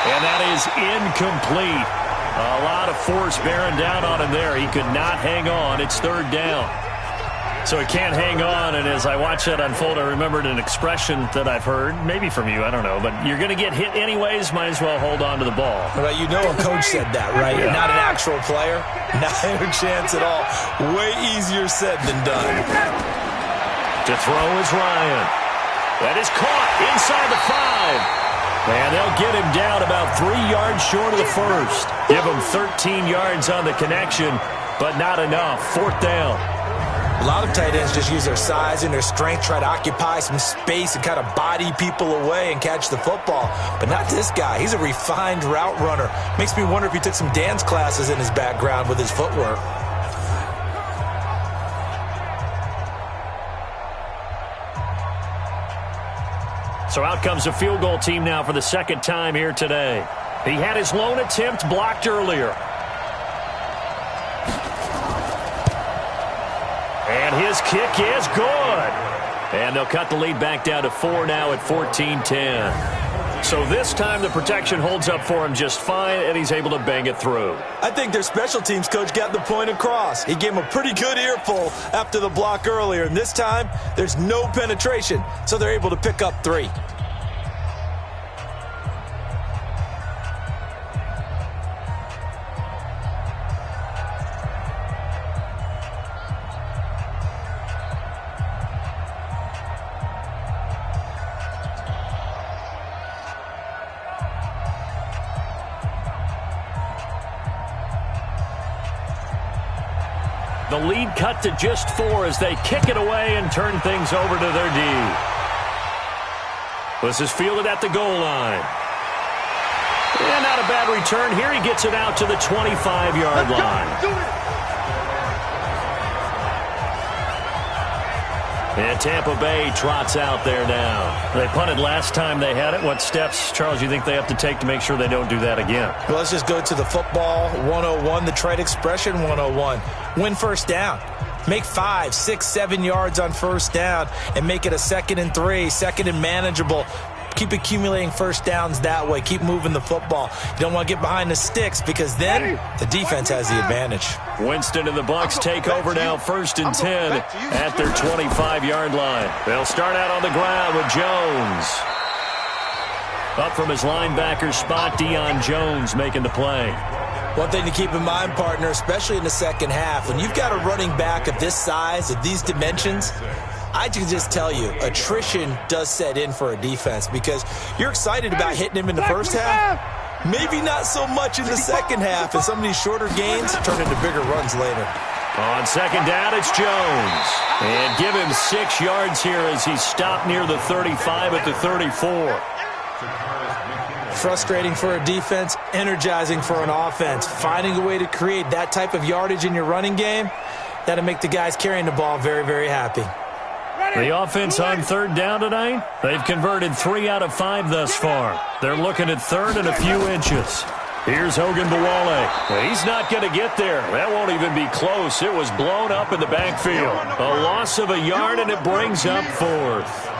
And that is incomplete. A lot of force bearing down on him there. He could not hang on. It's third down. So he can't hang on, and as I watch that unfold, I remembered an expression that I've heard, maybe from you, I don't know, but you're going to get hit anyways, might as well hold on to the ball. Well, you know a coach said that, right? Yeah. Not an actual player. Not a chance at all. Way easier said than done. To throw is Ryan. That is caught inside the 5. And they'll get him down about 3 yards short of the first. Give him 13 yards on the connection, but not enough. Fourth down. A lot of tight ends just use their size and their strength, try to occupy some space and kind of body people away and catch the football. But not this guy. He's a refined route runner. Makes me wonder if he took some dance classes in his background with his footwork. So out comes a field goal team now for the second time here today. He had his lone attempt blocked earlier. And his kick is good. And they'll cut the lead back down to 4 now at 14-10. So this time the protection holds up for him just fine, and he's able to bang it through. I think their special teams coach got the point across. He gave him a pretty good earful after the block earlier, and this time there's no penetration, so they're able to pick up 3. The lead cut to just 4 as they kick it away and turn things over to their D. This is fielded at the goal line. And not a bad return. Here he gets it out to the 25-yard line. And Tampa Bay trots out there now. They punted last time they had it. What steps, Charles, you think they have to take to make sure they don't do that again? Well, let's just go to the football 101, the trade expression 101. Win first down. Make 5, 6, 7 yards on first down and make it a 2nd and 3, 2nd and manageable. Keep accumulating first downs that way. Keep moving the football. You don't want to get behind the sticks because then the defense has the advantage. Winston and the Bucs take over now 1st and 10 at their 25-yard line. They'll start out on the ground with Jones. Up from his linebacker spot, Deion Jones making the play. One thing to keep in mind, partner, especially in the second half, when you've got a running back of this size, of these dimensions, I can just tell you, attrition does set in for a defense because you're excited about hitting him in the first half. Maybe not so much in the second half, and some of these shorter gains turn into bigger runs later. On second down, it's Jones. And give him 6 yards here as he's stopped near the 35 at the 34. Frustrating for a defense, energizing for an offense. Finding a way to create that type of yardage in your running game, that'll make the guys carrying the ball very, very happy. The offense on third down tonight, they've converted 3 out of 5 thus far. They're looking at third and a few inches. Here's Hogan Bawale. He's not going to get there. That won't even be close. It was blown up in the backfield. A loss of a yard, and it brings up 4th.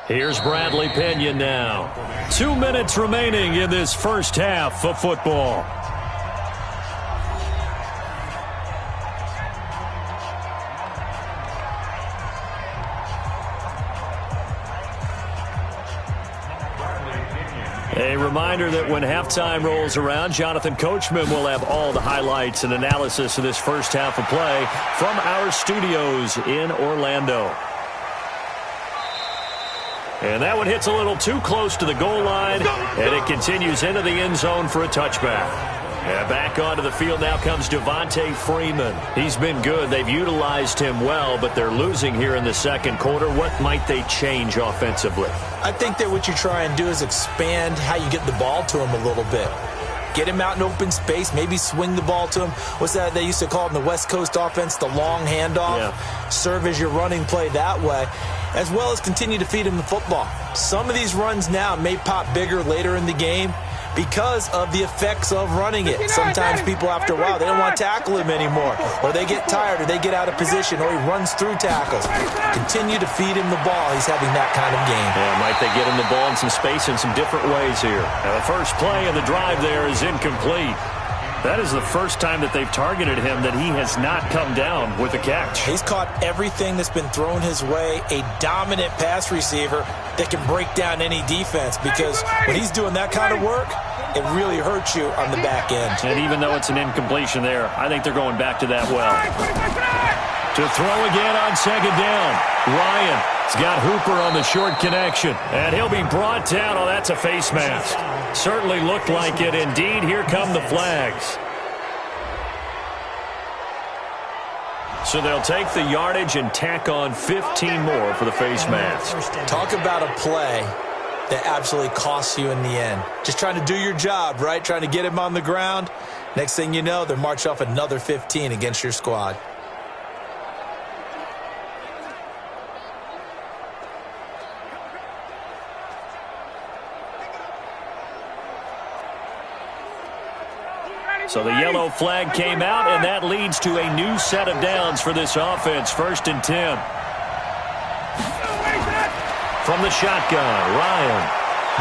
Here's Bradley Pinion now. 2 minutes remaining in this first half of football. A reminder that when halftime rolls around, Jonathan Coachman will have all the highlights and analysis of this first half of play from our studios in Orlando. And that one hits a little too close to the goal line, and it continues into the end zone for a touchback. And back onto the field now comes Devonta Freeman. He's been good. They've utilized him well, but they're losing here in the second quarter. What might they change offensively? I think that what you try and do is expand how you get the ball to him a little bit. Get him out in open space, maybe swing the ball to him. What's that they used to call it in the West Coast offense, the long handoff? Yeah. Serve as your running play that way, as well as continue to feed him the football. Some of these runs now may pop bigger later in the game because of the effects of running it. Sometimes people, after a while, they don't want to tackle him anymore, or they get tired, or they get out of position, or he runs through tackles. Continue to feed him the ball. He's having that kind of game. Yeah, Mike, they get him the ball in some space in some different ways here. Now, the first play of the drive there is incomplete. That is the first time that they've targeted him that he has not come down with a catch. He's caught everything that's been thrown his way. A dominant pass receiver that can break down any defense, because when he's doing that kind of work, it really hurts you on the back end. And even though it's an incompletion there, I think they're going back to that well. To throw again on second down. Ryan's got Hooper on the short connection. And he'll be brought down. Oh, that's a face mask. Certainly looked like it. Indeed, here come the flags. So they'll take the yardage and tack on 15 more for the face mask. Talk about a play that absolutely costs you in the end. Just trying to do your job, right? Trying to get him on the ground. Next thing you know, they're marching off another 15 against your squad. So the yellow flag came out, and that leads to a new set of downs for this offense. 1st and 10. From the shotgun, Ryan.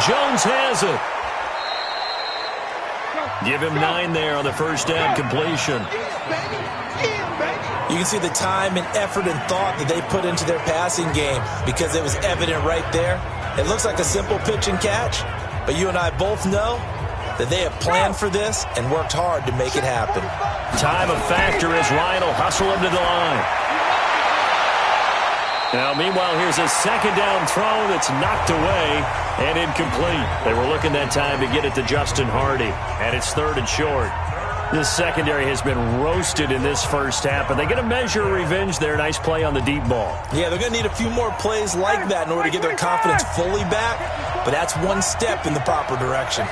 Jones has it. Give him 9 there on the first down completion. You can see the time and effort and thought that they put into their passing game, because it was evident right there. It looks like a simple pitch and catch, but you and I both know that they have planned for this and worked hard to make it happen. Time a factor as Ryan will hustle him to the line. Now, meanwhile, here's a second down throw that's knocked away and incomplete. They were looking that time to get it to Justin Hardy, and it's 3rd and short. This secondary has been roasted in this first half, but they get a measure of revenge there. Nice play on the deep ball. Yeah, they're going to need a few more plays like that in order to get their confidence fully back, but that's one step in the proper direction.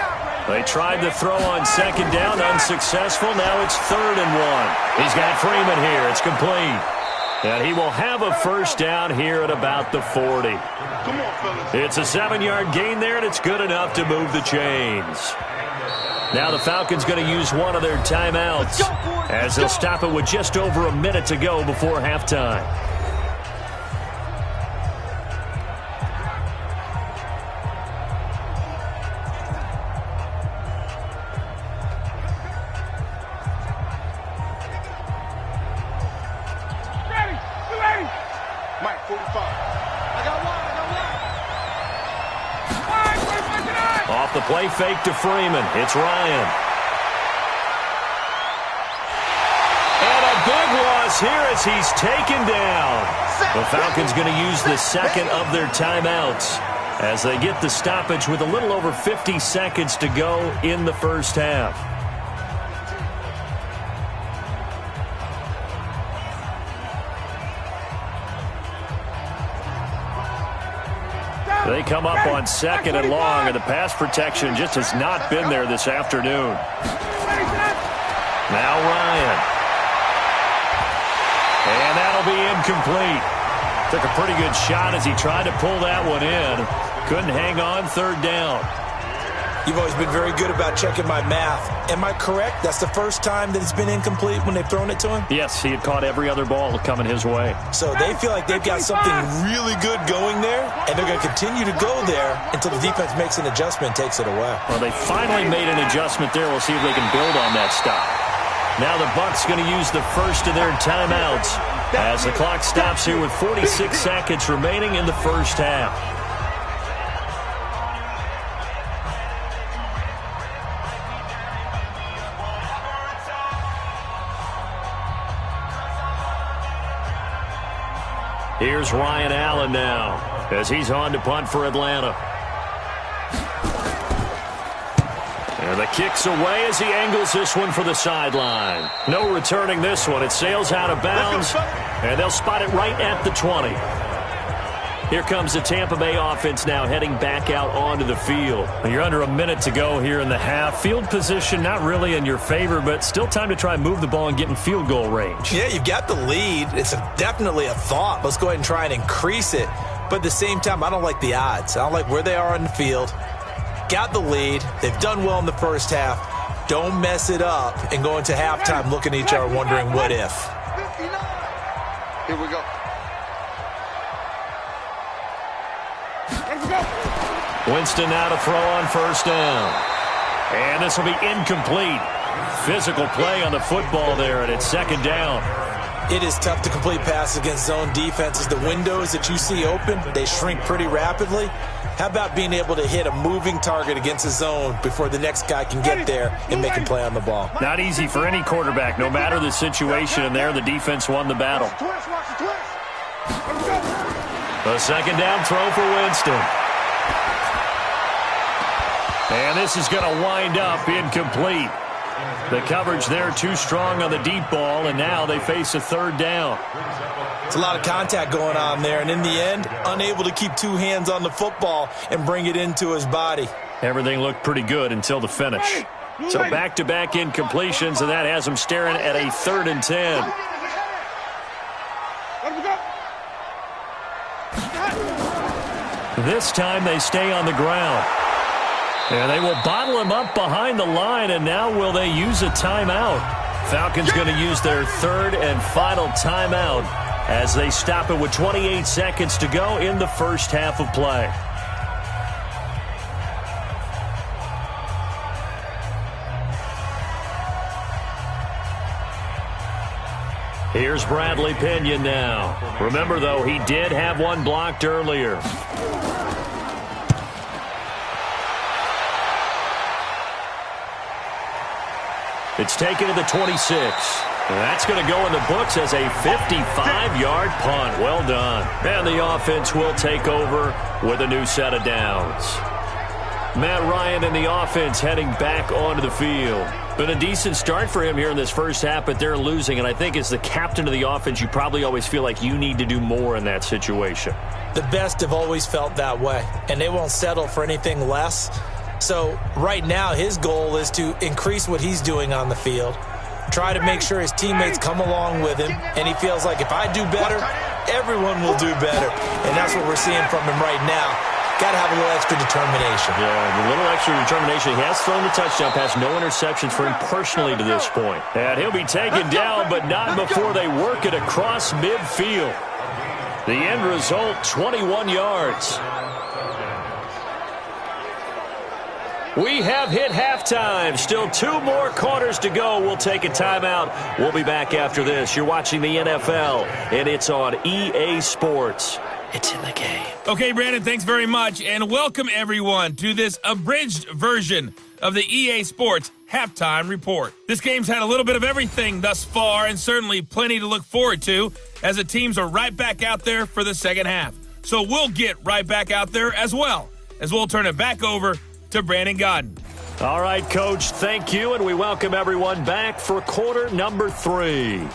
They tried to throw on second down, unsuccessful. Now it's 3rd and 1. He's got Freeman here. It's complete. And he will have a first down here at about the 40. Come on, fellas. It's a 7-yard gain there, and it's good enough to move the chains. Now the Falcons going to use one of their timeouts as they'll stop it with just over a minute to go before halftime. Off the play fake to Freeman. It's Ryan. And a big loss here as he's taken down. The Falcons going to use the second of their timeouts as they get the stoppage with a little over 50 seconds to go in the first half. They come up on 2nd and long, and the pass protection just has not been there this afternoon. Now Ryan. And that'll be incomplete. Took a pretty good shot as he tried to pull that one in. Couldn't hang on, 3rd down. You've always been very good about checking my math. Am I correct? That's the first time that it's been incomplete when they've thrown it to him? Yes, he had caught every other ball coming his way. So they feel like they've got something really good going there, and they're going to continue to go there until the defense makes an adjustment and takes it away. Well, they finally made an adjustment there. We'll see if they can build on that stop. Now the Bucs going to use the first of their timeouts as the clock stops here with 46 seconds remaining in the first half. Here's Ryan Allen now as he's on to punt for Atlanta. And the kick's away as he angles this one for the sideline. No returning this one. It sails out of bounds, and they'll spot it right at the 20. Here comes the Tampa Bay offense now heading back out onto the field. You're under a minute to go here in the half. Field position not really in your favor, but still time to try and move the ball and get in field goal range. Yeah, you've got the lead. It's definitely a thought. Let's go ahead and try and increase it. But at the same time, I don't like the odds. I don't like where they are on the field. Got the lead. They've done well in the first half. Don't mess it up and go into halftime looking at each other wondering what if. Here we go. Winston now to throw on first down. And this will be incomplete. Physical play on the football there, and it's second down. It is tough to complete passes against zone defenses. The windows that you see open, they shrink pretty rapidly. How about being able to hit a moving target against a zone before the next guy can get there and make a play on the ball? Not easy for any quarterback, no matter the situation, and there the defense won the battle. A second down throw for Winston. And this is going to wind up incomplete. The coverage there too strong on the deep ball, and now they face a third down. It's a lot of contact going on there, and in the end, unable to keep two hands on the football and bring it into his body. Everything looked pretty good until the finish. So back-to-back incompletions, and that has them staring at a 3rd and 10. This time they stay on the ground. And they will bottle him up behind the line, and now will they use a timeout? Falcons going to use their 3rd and final timeout as they stop it with 28 seconds to go in the first half of play. Here's Bradley Pinion now. Remember, though, he did have one blocked earlier. It's taken to the 26. That's going to go in the books as a 55-yard punt. Well done. And the offense will take over with a new set of downs. Matt Ryan and the offense heading back onto the field. Been a decent start for him here in this first half, but they're losing. And I think as the captain of the offense, you probably always feel like you need to do more in that situation. The best have always felt that way, and they won't settle for anything less. So right now his goal is to increase what he's doing on the field, try to make sure his teammates come along with him, and he feels like if I do better, everyone will do better. And that's what we're seeing from him right now. Got to have a little extra determination. Yeah, a little extra determination. He has thrown the touchdown pass, no interceptions for him personally to this point. And he'll be taken down, but not before they work it across midfield. The end result, 21 yards. We have hit halftime. Still 2 more quarters to go. We'll take a timeout. We'll be back after this. You're watching the NFL, and it's on EA Sports. It's in the game. Okay, Brandon, thanks very much. And welcome, everyone, to this abridged version of the EA Sports Halftime Report. This game's had a little bit of everything thus far, and certainly plenty to look forward to as the teams are right back out there for the second half. So we'll get right back out there as well, as we'll turn it back over to Brandon Godden. All right, Coach, thank you, and we welcome everyone back for quarter number 3.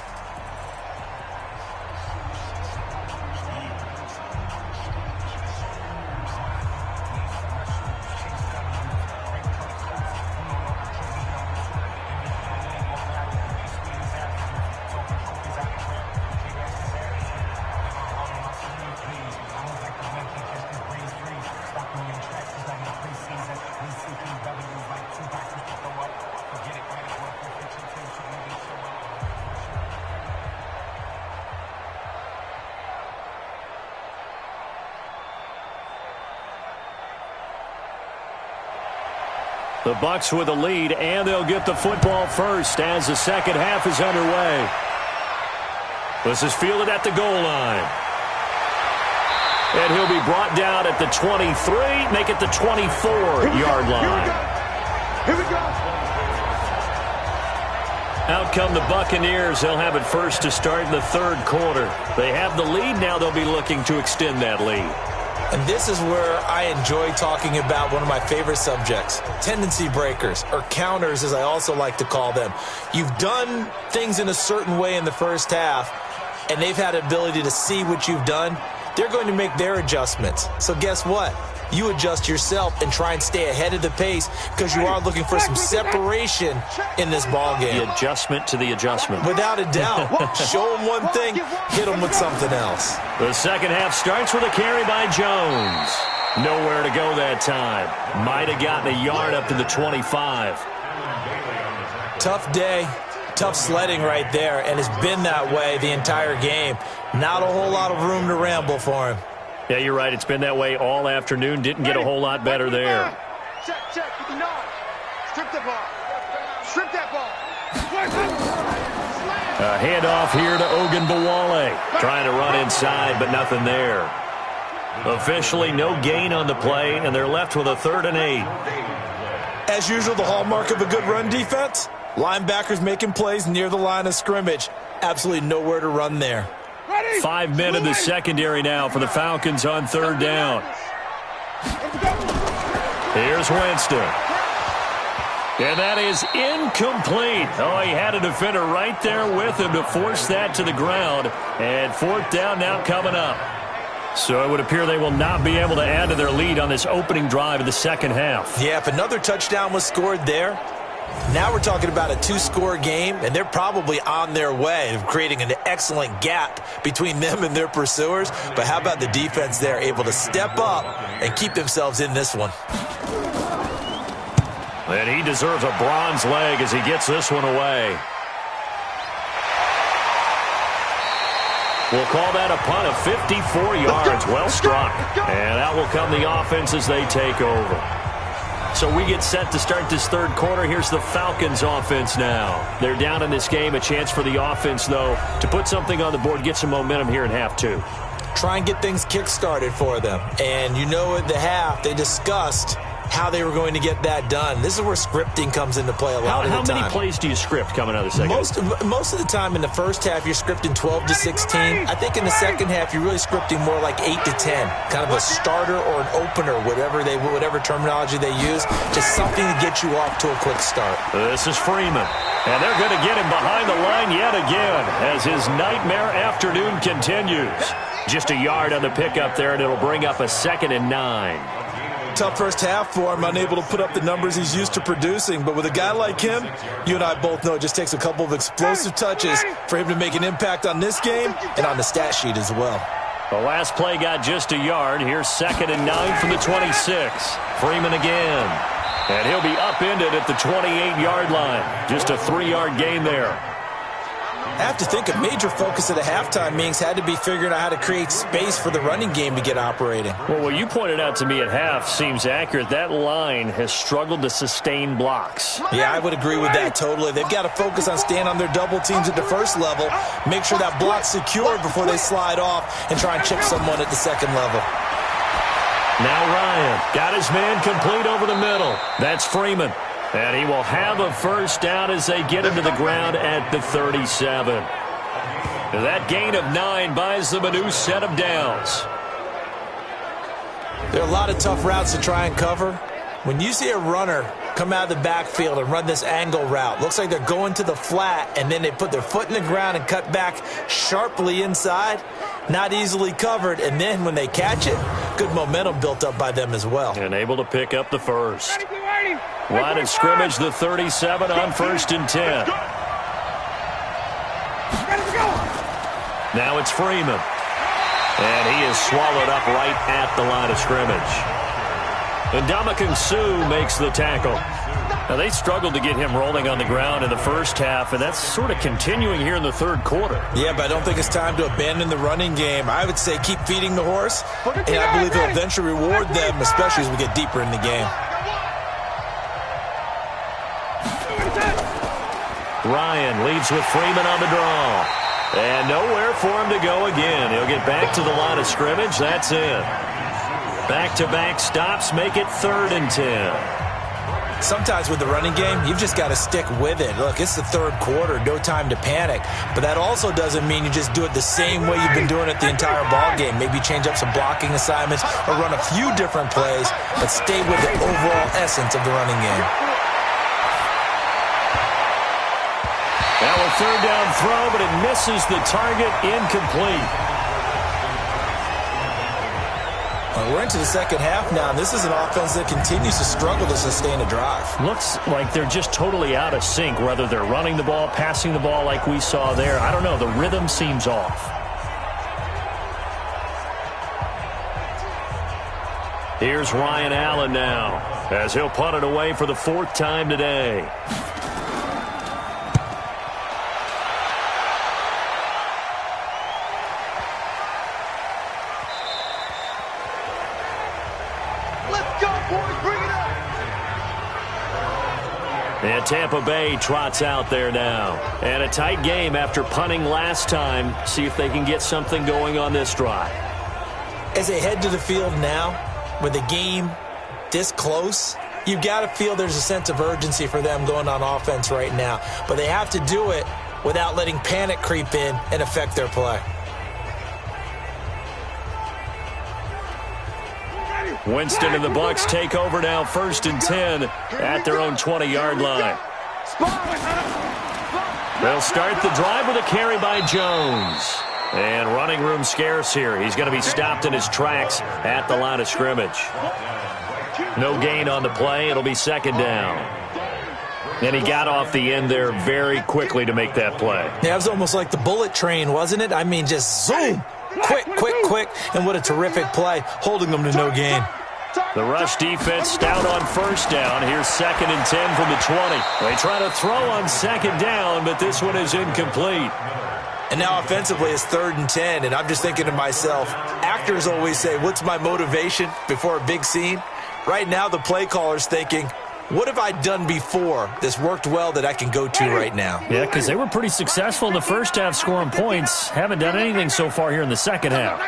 The Bucs with a lead, and they'll get the football first as the second half is underway. This is fielded at the goal line. And he'll be brought down at the 23, make it the 24-yard line. Here we go. Out come the Buccaneers. They'll have it first to start in the third quarter. They have the lead. Now they'll be looking to extend that lead. And this is where I enjoy talking about one of my favorite subjects, tendency breakers, or counters as I also like to call them. You've done things in a certain way in the first half, and they've had the ability to see what you've done they're going to make their adjustments. So guess what? You adjust yourself and try and stay ahead of the pace because you are looking for some separation in this ball game. The adjustment to the adjustment. Without a doubt. Show them one thing, hit them with something else. The second half starts with a carry by Jones. Nowhere to go that time. Might have gotten a yard up to the 25. Tough day, tough sledding right there, and it's been that way the entire game. Not a whole lot of room to ramble for him. Yeah, you're right. It's been that way all afternoon. Didn't get a whole lot better there. Check, 59. Strip the ball. Strip that ball. A handoff here to Ogunbowale. Trying to run inside, but nothing there. Officially, no gain on the play, and they're left with a 3rd and 8. As usual, the hallmark of a good run defense, linebackers making plays near the line of scrimmage. Absolutely nowhere to run there. 5 men in the secondary now for the Falcons on 3rd down. Here's Winston. And that is incomplete. Oh, he had a defender right there with him to force that to the ground. And 4th down now coming up. So it would appear they will not be able to add to their lead on this opening drive of the second half. Yeah, if another touchdown was scored there, now we're talking about a 2-score game, and they're probably on their way of creating an excellent gap between them and their pursuers. But how about the defense there, able to step up and keep themselves in this one? And he deserves a bronze leg as he gets this one away. We'll call that a punt of 54 yards. Well struck. And out will come the offense as they take over. So we get set to start this 3rd quarter. Here's the Falcons offense now. They're down in this game. A chance for the offense, though, to put something on the board, get some momentum here in half 2. Try and get things kick-started for them. And you know at the half, they discussed how they were going to get that done. This is where scripting comes into play a lot of the time. How many plays do you script coming out of the second half? Most of the time in the first half, you're scripting 12 to 16. I think in the second half, you're really scripting more like 8 to 10. Kind of a starter or an opener, whatever terminology they use. Just something to get you off to a quick start. This is Freeman. And they're going to get him behind the line yet again as his nightmare afternoon continues. Just a yard on the pickup there, and it'll bring up a 2nd and 9. Tough first half for him, unable to put up the numbers he's used to producing. But with a guy like him, you and I both know it just takes a couple of explosive touches for him to make an impact on this game and on the stat sheet as well. The last play got just a yard. Here's 2nd and 9 from the 26. Freeman again. And he'll be upended at the 28-yard line. Just a 3-yard gain there. I have to think a major focus of the halftime meetings had to be figuring out how to create space for the running game to get operating. Well, what you pointed out to me at half seems accurate. That line has struggled to sustain blocks. Yeah, I would agree with that totally. They've got to focus on staying on their double teams at the first level, make sure that block's secured before they slide off and try and chip someone at the second level. Now Ryan got his man complete over the middle. That's Freeman. And he will have a 1st down as they get him to the ground at the 37. That gain of 9 buys them a new set of downs. There are a lot of tough routes to try and cover. When you see a runner come out of the backfield and run this angle route, looks like they're going to the flat, and then they put their foot in the ground and cut back sharply inside, not easily covered. And then when they catch it, good momentum built up by them as well. And able to pick up the 1st. Line of scrimmage, the 37 on 1st and 10. Now it's Freeman. And he is swallowed up right at the line of scrimmage. And Ndamukong Suh makes the tackle. Now, they struggled to get him rolling on the ground in the first half, and that's sort of continuing here in the 3rd quarter. Yeah, but I don't think it's time to abandon the running game. I would say keep feeding the horse, and I believe he'll eventually reward them, especially as we get deeper in the game. Ryan leads with Freeman on the draw. And nowhere for him to go again. He'll get back to the line of scrimmage. That's it. Back-to-back stops make it 3rd and 10. Sometimes with the running game, you've just got to stick with it. Look, it's the 3rd quarter, no time to panic. But that also doesn't mean you just do it the same way you've been doing it the entire ball game. Maybe change up some blocking assignments or run a few different plays, but stay with the overall essence of the running game. Now a 3rd down throw, but it misses the target, incomplete. We're into the second half now, and this is an offense that continues to struggle to sustain a drive. Looks like they're just totally out of sync, whether they're running the ball, passing the ball like we saw there. I don't know. The rhythm seems off. Here's Ryan Allen now, as he'll punt it away for the 4th time today. Let's go, boys. Bring it up. And Tampa Bay trots out there now. And a tight game after punting last time. See if they can get something going on this drive. As they head to the field now, with the game this close, you've got to feel there's a sense of urgency for them going on offense right now. But they have to do it without letting panic creep in and affect their play. Winston and the Bucs take over now, 1st and 10 at their own 20-yard line. They'll start the drive with a carry by Jones. And running room scarce here. He's going to be stopped in his tracks at the line of scrimmage. No gain on the play. It'll be 2nd down. And he got off the end there very quickly to make that play. Yeah, it was almost like the bullet train, wasn't it? I mean, just zoom. Quick, quick, quick. And what a terrific play, holding them to no gain. The rush defense stout on 1st down. Here's 2nd and 10 from the 20. They try to throw on 2nd down, but this one is incomplete. And now offensively it's 3rd and 10, and I'm just thinking to myself, actors always say, what's my motivation before a big scene? Right now the play caller's thinking, what have I done before that's worked well that I can go to right now? Yeah, because they were pretty successful in the first half scoring points. Haven't done anything so far here in the second half.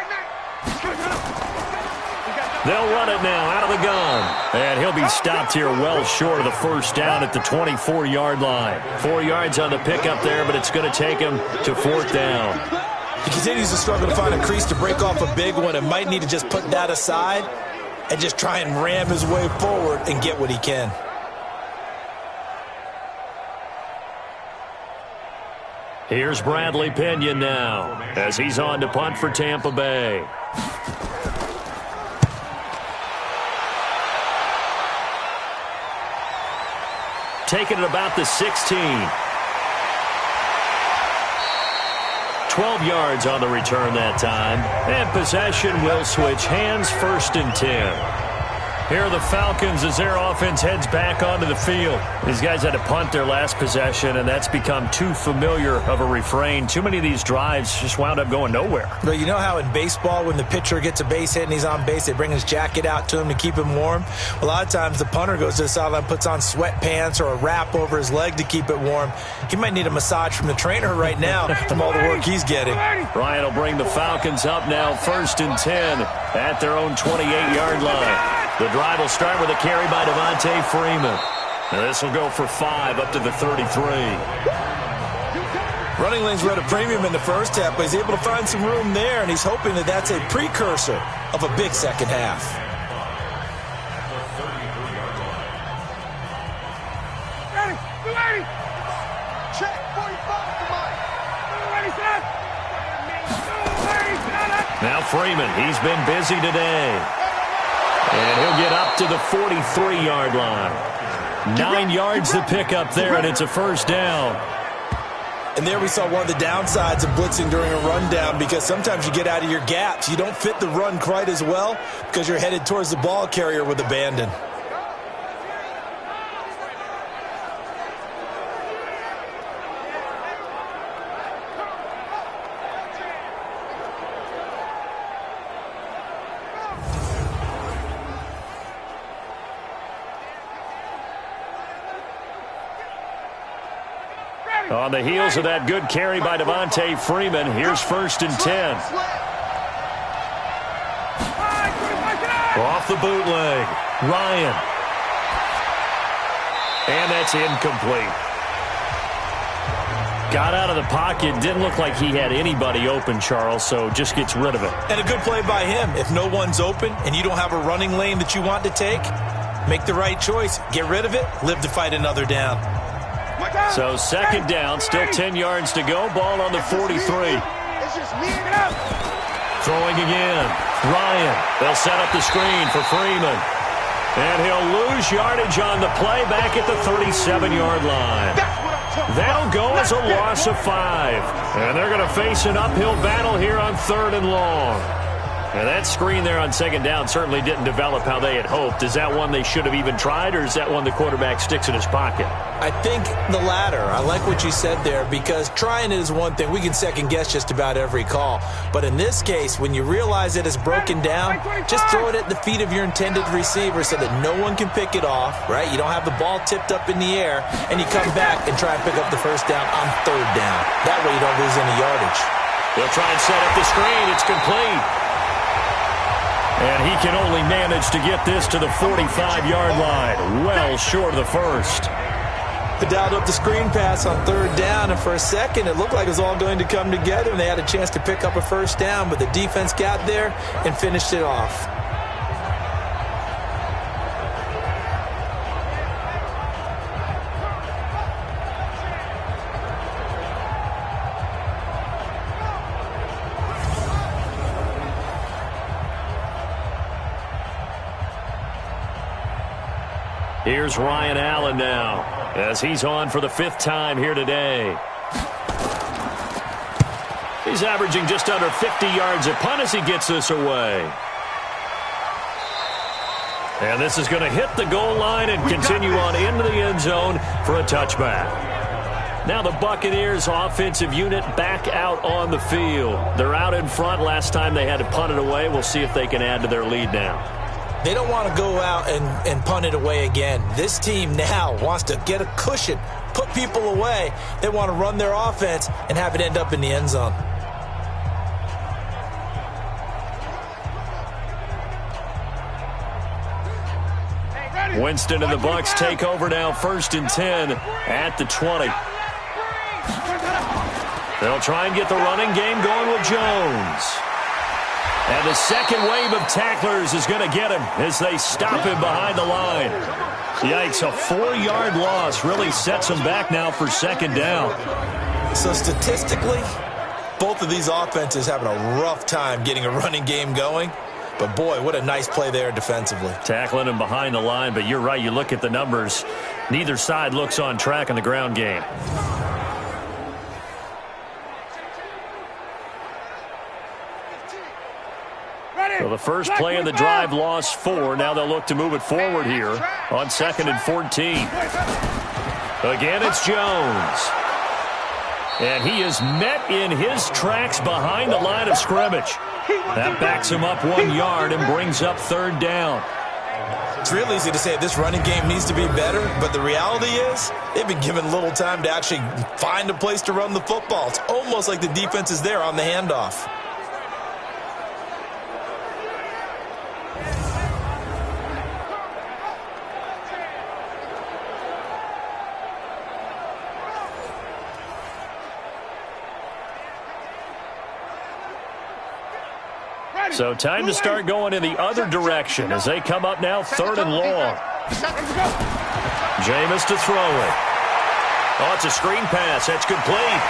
They'll run it now out of the gun. And he'll be stopped here well short of the 1st down at the 24-yard line. 4 yards on the pickup there, but it's going to take him to 4th down. He continues to struggle to find a crease to break off a big one and might need to just put that aside and just try and ram his way forward and get what he can. Here's Bradley Pinion now as he's on to punt for Tampa Bay. Taking it about the 16. 12 yards on the return that time. And possession will switch hands, 1st and 10. Here are the Falcons as their offense heads back onto the field. These guys had to punt their last possession, and that's become too familiar of a refrain. Too many of these drives just wound up going nowhere. But you know how in baseball when the pitcher gets a base hit and he's on base, they bring his jacket out to him to keep him warm? A lot of times the punter goes to the sideline, puts on sweatpants or a wrap over his leg to keep it warm. He might need a massage from the trainer right now from all the work he's getting. Ryan will bring the Falcons up now, 1st and 10 at their own 28-yard line. The drive will start with a carry by Devonta Freeman. And this will go for 5 up to the 33. Running lanes were at a premium in the first half, but he's able to find some room there, and he's hoping that that's a precursor of a big second half. Ready, 280. Check, 45 to Mike. Ready, set. 280, Now Freeman, he's been busy today. And he'll get up to the 43-yard line. 9 yards to pick up there, and it's a 1st down. And there we saw one of the downsides of blitzing during a rundown, because sometimes you get out of your gaps. You don't fit the run quite as well because you're headed towards the ball carrier with abandon. On the heels of that good carry by Devonta Freeman, here's 1st and 10. Off the bootleg, Ryan. And that's incomplete. Got out of the pocket, didn't look like he had anybody open, Charles, so just gets rid of it. And a good play by him. If no one's open and you don't have a running lane that you want to take, make the right choice. Get rid of it, live to fight another down. So 2nd down, still 10 yards to go. Ball on the 43. It's just me and him. Throwing again. Ryan, they'll set up the screen for Freeman. And he'll lose yardage on the play back at the 37-yard line. That'll go as a loss of 5. And they're going to face an uphill battle here on 3rd and long. And that screen there on 2nd down certainly didn't develop how they had hoped. Is that one they should have even tried, or is that one the quarterback sticks in his pocket? I think the latter. I like what you said there, because trying it is one thing. We can second-guess just about every call. But in this case, when you realize it is broken down, just throw it at the feet of your intended receiver so that no one can pick it off, right? You don't have the ball tipped up in the air, and you come back and try and pick up the first down on 3rd down. That way you don't lose any yardage. They'll try and set up the screen. It's complete. And he can only manage to get this to the 45-yard line, well short of the first. They dialed up the screen pass on 3rd down, and for a second it looked like it was all going to come together, and they had a chance to pick up a first down, but the defense got there and finished it off. Here's Ryan Allen now, as he's on for the 5th time here today. He's averaging just under 50 yards a punt as he gets this away. And this is going to hit the goal line and continue on into the end zone for a touchback. Now the Buccaneers offensive unit back out on the field. They're out in front. Last time they had to punt it away. We'll see if they can add to their lead now. They don't want to go out and punt it away again. This team now wants to get a cushion, put people away. They want to run their offense and have it end up in the end zone. Winston and the Bucs take over now, 1st and 10 at the 20. They'll try and get the running game going with Jones. And the second wave of tacklers is going to get him as they stop him behind the line. Yikes, a 4-yard loss really sets him back now for 2nd down. So statistically, both of these offenses having a rough time getting a running game going. But boy, what a nice play there defensively. Tackling him behind the line, but you're right, you look at the numbers. Neither side looks on track in the ground game. So the first play of the drive lost 4. Now they'll look to move it forward here on 2nd and 14. Again, it's Jones. And he is met in his tracks behind the line of scrimmage. That backs him up 1 yard and brings up 3rd down. It's real easy to say this running game needs to be better, but the reality is they've been given little time to actually find a place to run the football. It's almost like the defense is there on the handoff. So time to start going in the other direction as they come up now 3rd and long. Jameis to throw it. Oh, it's a screen pass. That's complete.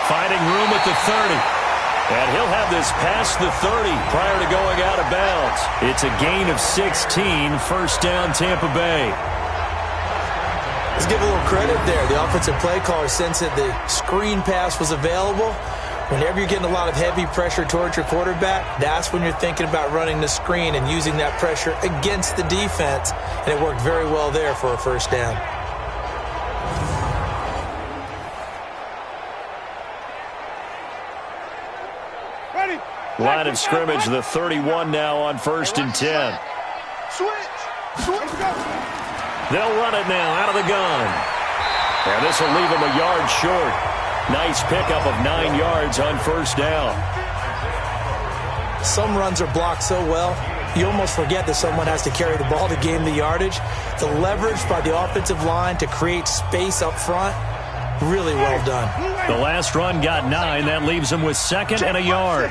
Finding room at the 30. And he'll have this past the 30 prior to going out of bounds. It's a gain of 16, 1st down Tampa Bay. Let's give a little credit there. The offensive play caller sensed that the screen pass was available. Whenever you're getting a lot of heavy pressure towards your quarterback, that's when you're thinking about running the screen and using that pressure against the defense. And it worked very well there for a 1st down. Line of scrimmage, the 31 now on 1st and 10. They'll run it now out of the gun. And this will leave them a yard short. Nice pickup of 9 yards on 1st down. Some runs are blocked so well, you almost forget that someone has to carry the ball to gain the yardage. The leverage by the offensive line to create space up front, really well done. The last run got 9. That leaves them with 2nd and a yard.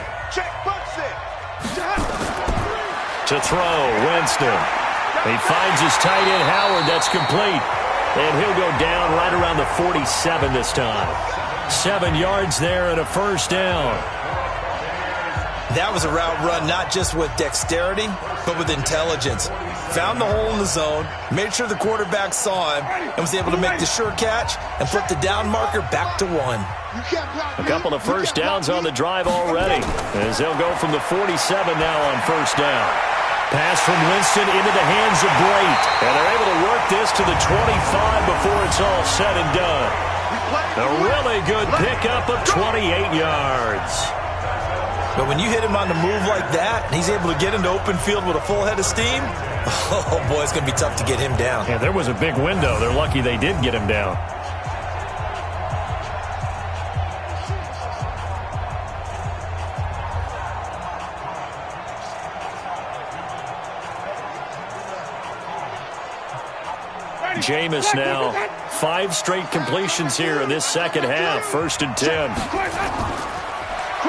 To throw, Winston. He finds his tight end, Howard. That's complete. And he'll go down right around the 47 this time. 7 yards there and a 1st down. That was a route run not just with dexterity, but with intelligence. Found the hole in the zone, made sure the quarterback saw him, and was able to make the sure catch and flip the down marker back to 1. A couple of first downs on the drive already, as they'll go from the 47 now on first down. Pass from Winston into the hands of Brait, and they're able to work this to the 25 before it's all said and done. A really good pickup of 28 yards. But when you hit him on the move like that, and he's able to get into open field with a full head of steam, oh boy, it's going to be tough to get him down. Yeah, there was a big window. They're lucky they did get him down. Jameis now, 5 straight completions here in this second half. 1st and 10.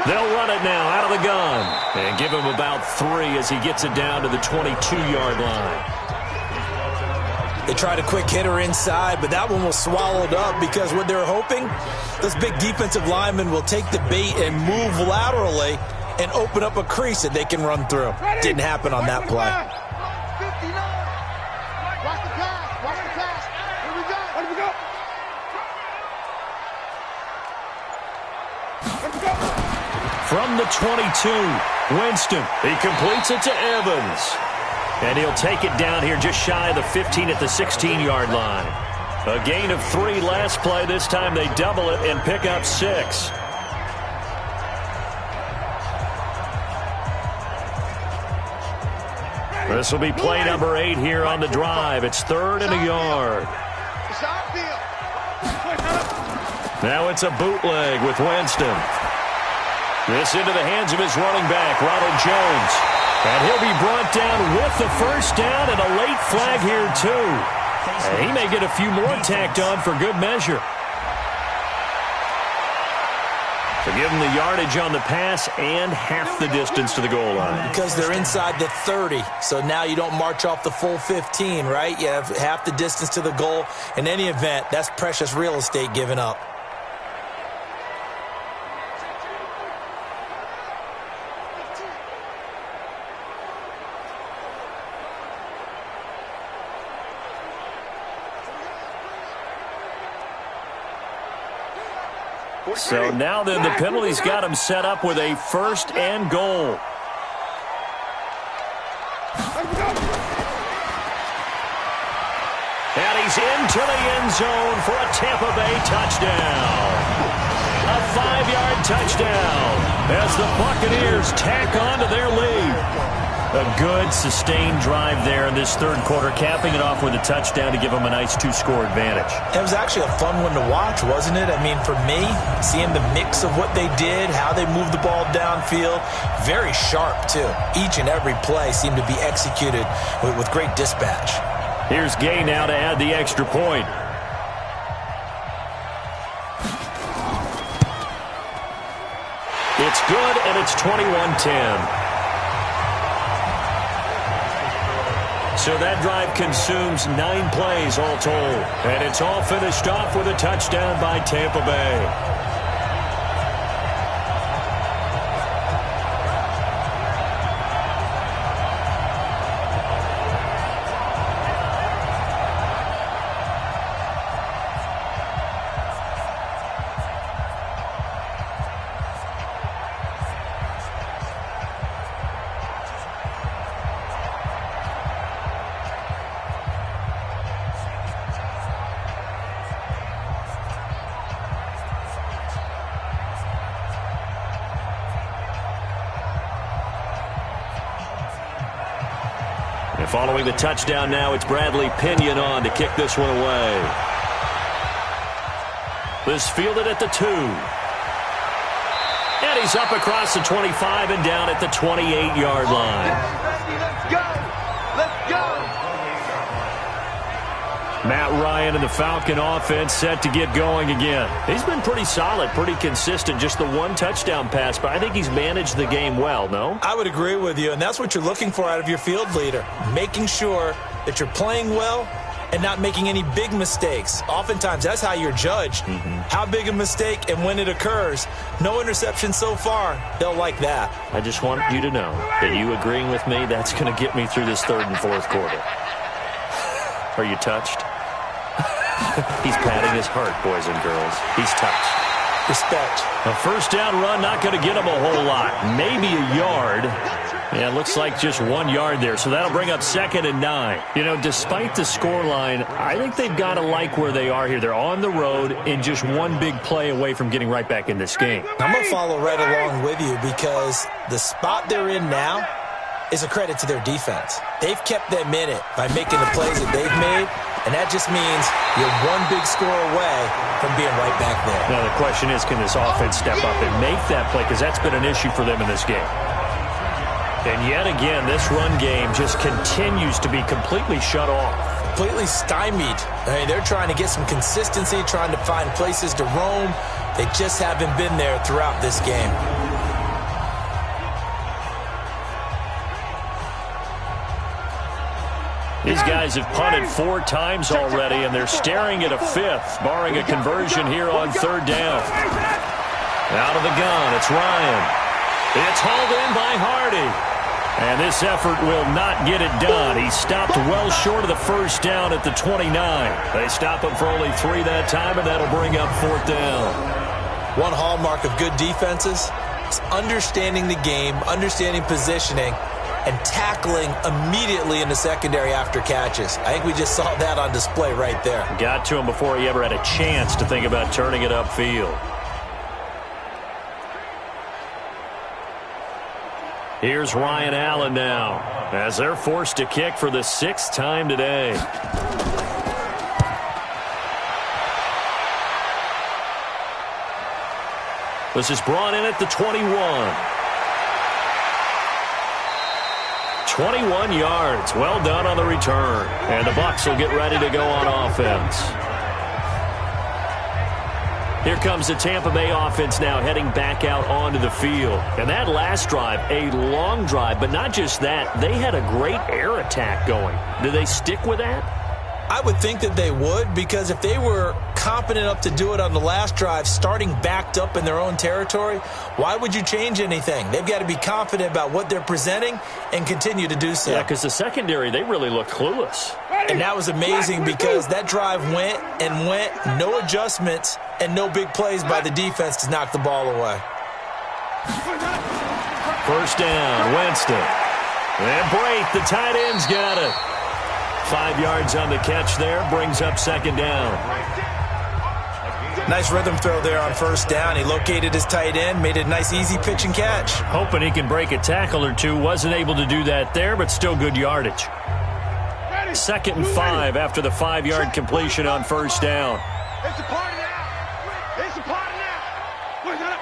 They'll run it now out of the gun and give him about 3 as he gets it down to the 22-yard line. They tried a quick hitter inside, but that one was swallowed up because what they're hoping, this big defensive lineman will take the bait and move laterally and open up a crease that they can run through. Didn't happen on that play. From the 22, Winston. He completes it to Evans. And he'll take it down here just shy of the 15 at the 16-yard line. A gain of 3 last play. This time they double it and pick up 6. This will be play number 8 here on the drive. It's 3rd and a yard. Now it's a bootleg with Winston. This into the hands of his running back, Ronald Jones. And he'll be brought down with the first down and a late flag here, too. And he may get a few more tacked on for good measure. So give him the yardage on the pass and half the distance to the goal line. Because they're inside the 30, so now you don't march off the full 15, right? You have half the distance to the goal. In any event, that's precious real estate given up. So now then the penalty's got him set up with a 1st and goal. And he's into the end zone for a Tampa Bay touchdown. A 5-yard touchdown as the Buccaneers tack on to their lead. A good, sustained drive there in this 3rd quarter, capping it off with a touchdown to give them a nice 2-score advantage. It was actually a fun one to watch, wasn't it? I mean, for me, seeing the mix of what they did, how they moved the ball downfield, very sharp, too. Each and every play seemed to be executed with great dispatch. Here's Gay now to add the extra point. It's good, and it's 21-10. So that drive consumes 9 plays all told. And it's all finished off with a touchdown by Tampa Bay. Following the touchdown now, it's Bradley Pinion on to kick this one away. This fielded at the 2. And he's up across the 25 and down at the 28-yard line. Let's go! Let's go! Matt Ryan and the Falcon offense set to get going again. He's been pretty solid, pretty consistent, just the 1 touchdown pass, but I think he's managed the game well, no? I would agree with you, and that's what you're looking for out of your field leader, making sure that you're playing well and not making any big mistakes. Oftentimes, that's how you're judged. How big a mistake and when it occurs. No interception so far. They'll like that. I just want you to know that you agreeing with me, that's going to get me through this third and fourth quarter. Are you touched? He's patting his heart, boys and girls. He's touched. Respect. A first down run, not going to get him a whole lot. Maybe a yard. Yeah, it looks like just 1 yard there, so that'll bring up 2nd and 9. You know, despite the scoreline, I think they've got to like where they are here. They're on the road and just one big play away from getting right back in this game. I'm going to follow right along with you because the spot they're in now is a credit to their defense. They've kept them in it by making the plays that they've made, and that just means you're one big score away from being right back there. Now, the question is, can this offense step up and make that play? Because that's been an issue for them in this game. And yet again, this run game just continues to be completely shut off. Completely stymied. I mean, they're trying to get some consistency, trying to find places to roam. They just haven't been there throughout this game. These guys have punted 4 times already, and they're staring at a 5th, barring a conversion here on 3rd down. Out of the gun, it's Ryan. It's hauled in by Hardy. And this effort will not get it done. He stopped well short of the first down at the 29. They stop him for only 3 that time, and that'll bring up 4th down. One hallmark of good defenses is understanding the game, understanding positioning, and tackling immediately in the secondary after catches. I think we just saw that on display right there. Got to him before he ever had a chance to think about turning it upfield. Here's Ryan Allen now, as they're forced to kick for the 6th time today. This is brought in at the 21. 21 yards. Well done on the return. And the Bucs will get ready to go on offense. Here comes the Tampa Bay offense now heading back out onto the field. And that last drive, a long drive, but not just that. They had a great air attack going. Do they stick with that? I would think that they would, because if they were competent enough to do it on the last drive, starting backed up in their own territory, why would you change anything? They've got to be confident about what they're presenting and continue to do so. Yeah, because the secondary, they really looked clueless. And that was amazing because that drive went and went, no adjustments, and no big plays by the defense to knock the ball away. First down, Winston. And Brate, the tight end's got it. 5 yards on the catch there, brings up 2nd down. Nice rhythm throw there on first down. He located his tight end, made a nice easy pitch and catch. Hoping he can break a tackle or two. Wasn't able to do that there, but still good yardage. 2nd and 5 after the 5-yard completion on first down. It's a party now. It's a party now. Wait, hold up.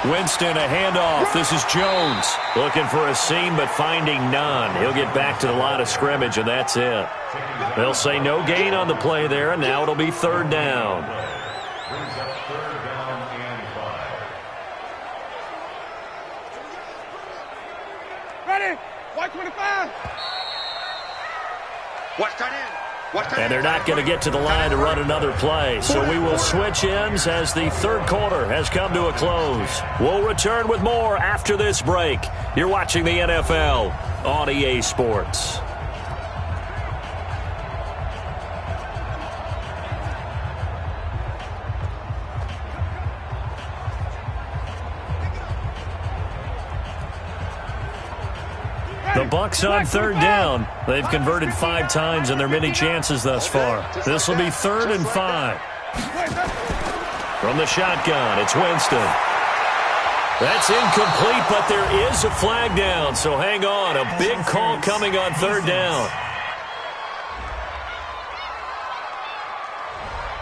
Winston, a handoff. This is Jones. Looking for a seam, but finding none. He'll get back to the line of scrimmage, and that's it. They'll say no gain on the play there, and now it'll be 3rd down. Ready? White 25. Watch tight end. And they're not going to get to the line to run another play. So we will switch ends as the 3rd quarter has come to a close. We'll return with more after this break. You're watching the NFL on EA Sports. The Bucs on 3rd down. They've converted 5 times in their many chances thus far. This will be 3rd and 5. From the shotgun, it's Winston. That's incomplete, but there is a flag down, so hang on. A big call coming on 3rd down.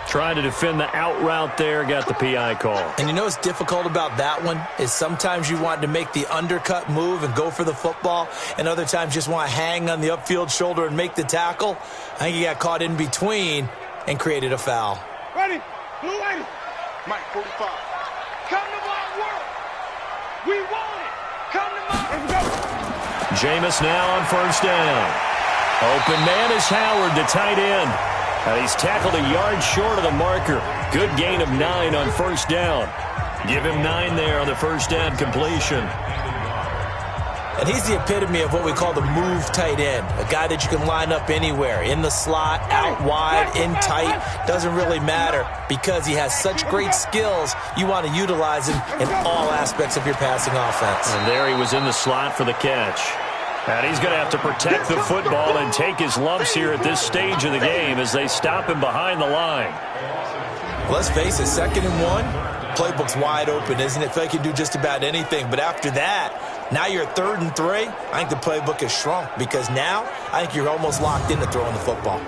Tried to defend the out route there, got the PI call. And you know what's difficult about that one is sometimes you want to make the undercut move and go for the football, and other times just want to hang on the upfield shoulder and make the tackle. I think he got caught in between and created a foul. Ready? Blue 80. Mike 45. Come to my world. We want it. Come to my Jameis now on first down. Open man is Howard, the tight end. He's tackled a yard short of the marker. Good gain of 9 on first down. Give him 9 there on the first down completion. And he's the epitome of what we call the move tight end, a guy that you can line up anywhere, in the slot, out wide, in tight, doesn't really matter because he has such great skills. You want to utilize him in all aspects of your passing offense. And there he was in the slot for the catch. And he's going to have to protect the football and take his lumps here at this stage of the game as they stop him behind the line. Let's face it, 2nd and 1, playbook's wide open, isn't it? They can do just about anything. But after that, now you're 3rd and 3. I think the playbook has shrunk because now I think you're almost locked into throwing the football.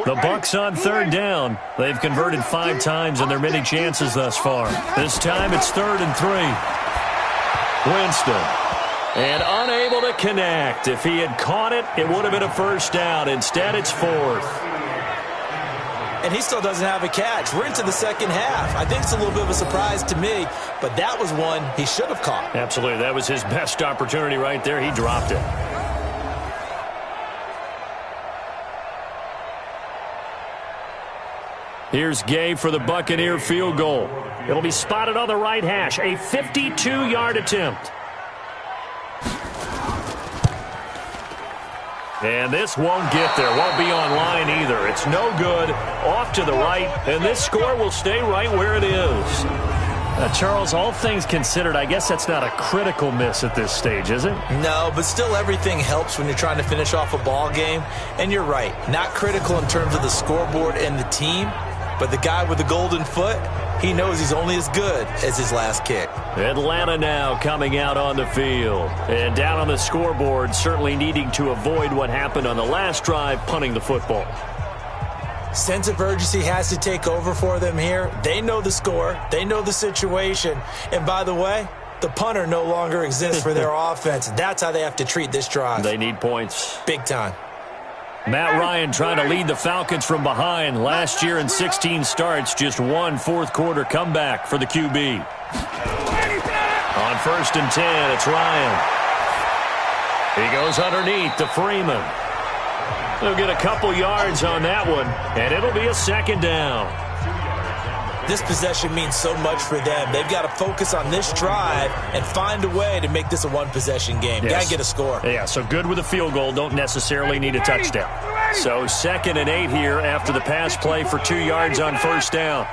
The Bucs on 3rd down. They've converted 5 times in their many chances thus far. This time it's 3rd and 3. Winston. And unable to connect. If he had caught it, it would have been a first down. Instead, it's 4th. And he still doesn't have a catch. We're into the second half. I think it's a little bit of a surprise to me, but that was one he should have caught. Absolutely. That was his best opportunity right there. He dropped it. Here's Gay for the Buccaneer field goal. It'll be spotted on the right hash. A 52-yard attempt. And this won't get there. Won't be online either. It's no good. Off to the right. And this score will stay right where it is. Charles, all things considered, I guess that's not a critical miss at this stage, is it? No, but still everything helps when you're trying to finish off a ball game. And you're right. Not critical in terms of the scoreboard and the team. But the guy with the golden foot, he knows he's only as good as his last kick. Atlanta now coming out on the field. And down on the scoreboard, certainly needing to avoid what happened on the last drive, punting the football. Sense of urgency has to take over for them here. They know the score. They know the situation. And by the way, the punter no longer exists for their offense. That's how they have to treat this drive. They need points. Big time. Matt Ryan trying to lead the Falcons from behind. Last year in 16 starts, just one fourth-quarter comeback for the QB. On 1st and 10, it's Ryan. He goes underneath to Freeman. He'll get a couple yards on that one, and it'll be a 2nd down. This possession means so much for them. They've got to focus on this drive and find a way to make this a one-possession game. Yes. Got to get a score. Yeah, so good with a field goal. Don't necessarily need a touchdown. So 2nd and 8 here after the pass play for 2 yards on 1st down.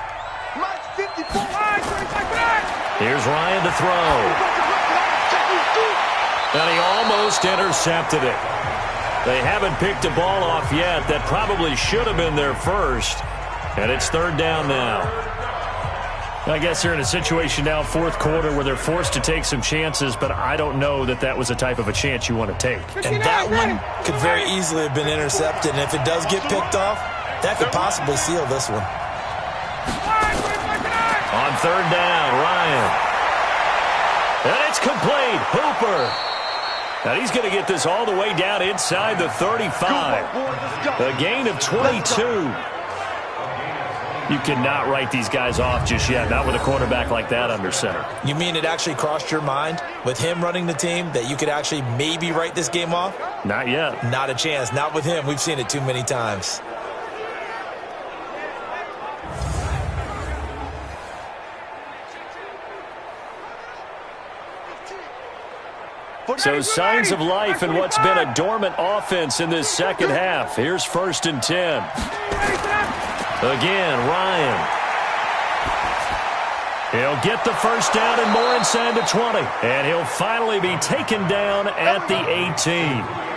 Here's Ryan to throw. And he almost intercepted it. They haven't picked a ball off yet. That probably should have been their first. And it's 3rd down now. I guess they're in a situation now, 4th quarter, where they're forced to take some chances, but I don't know that that was the type of a chance you want to take. And that one could very easily have been intercepted. And if it does get picked off, that could possibly seal this one. On 3rd down, Ryan. And it's complete. Hooper. Now he's going to get this all the way down inside the 35. A gain of 22. You cannot write these guys off just yet, not with a quarterback like that under center. You mean it actually crossed your mind with him running the team that you could actually maybe write this game off? Not yet. Not a chance. Not with him. We've seen it too many times. So signs of life in what's been a dormant offense in this second half. Here's 1st and 10. Again, Ryan. He'll get the first down and more inside the 20. And he'll finally be taken down at the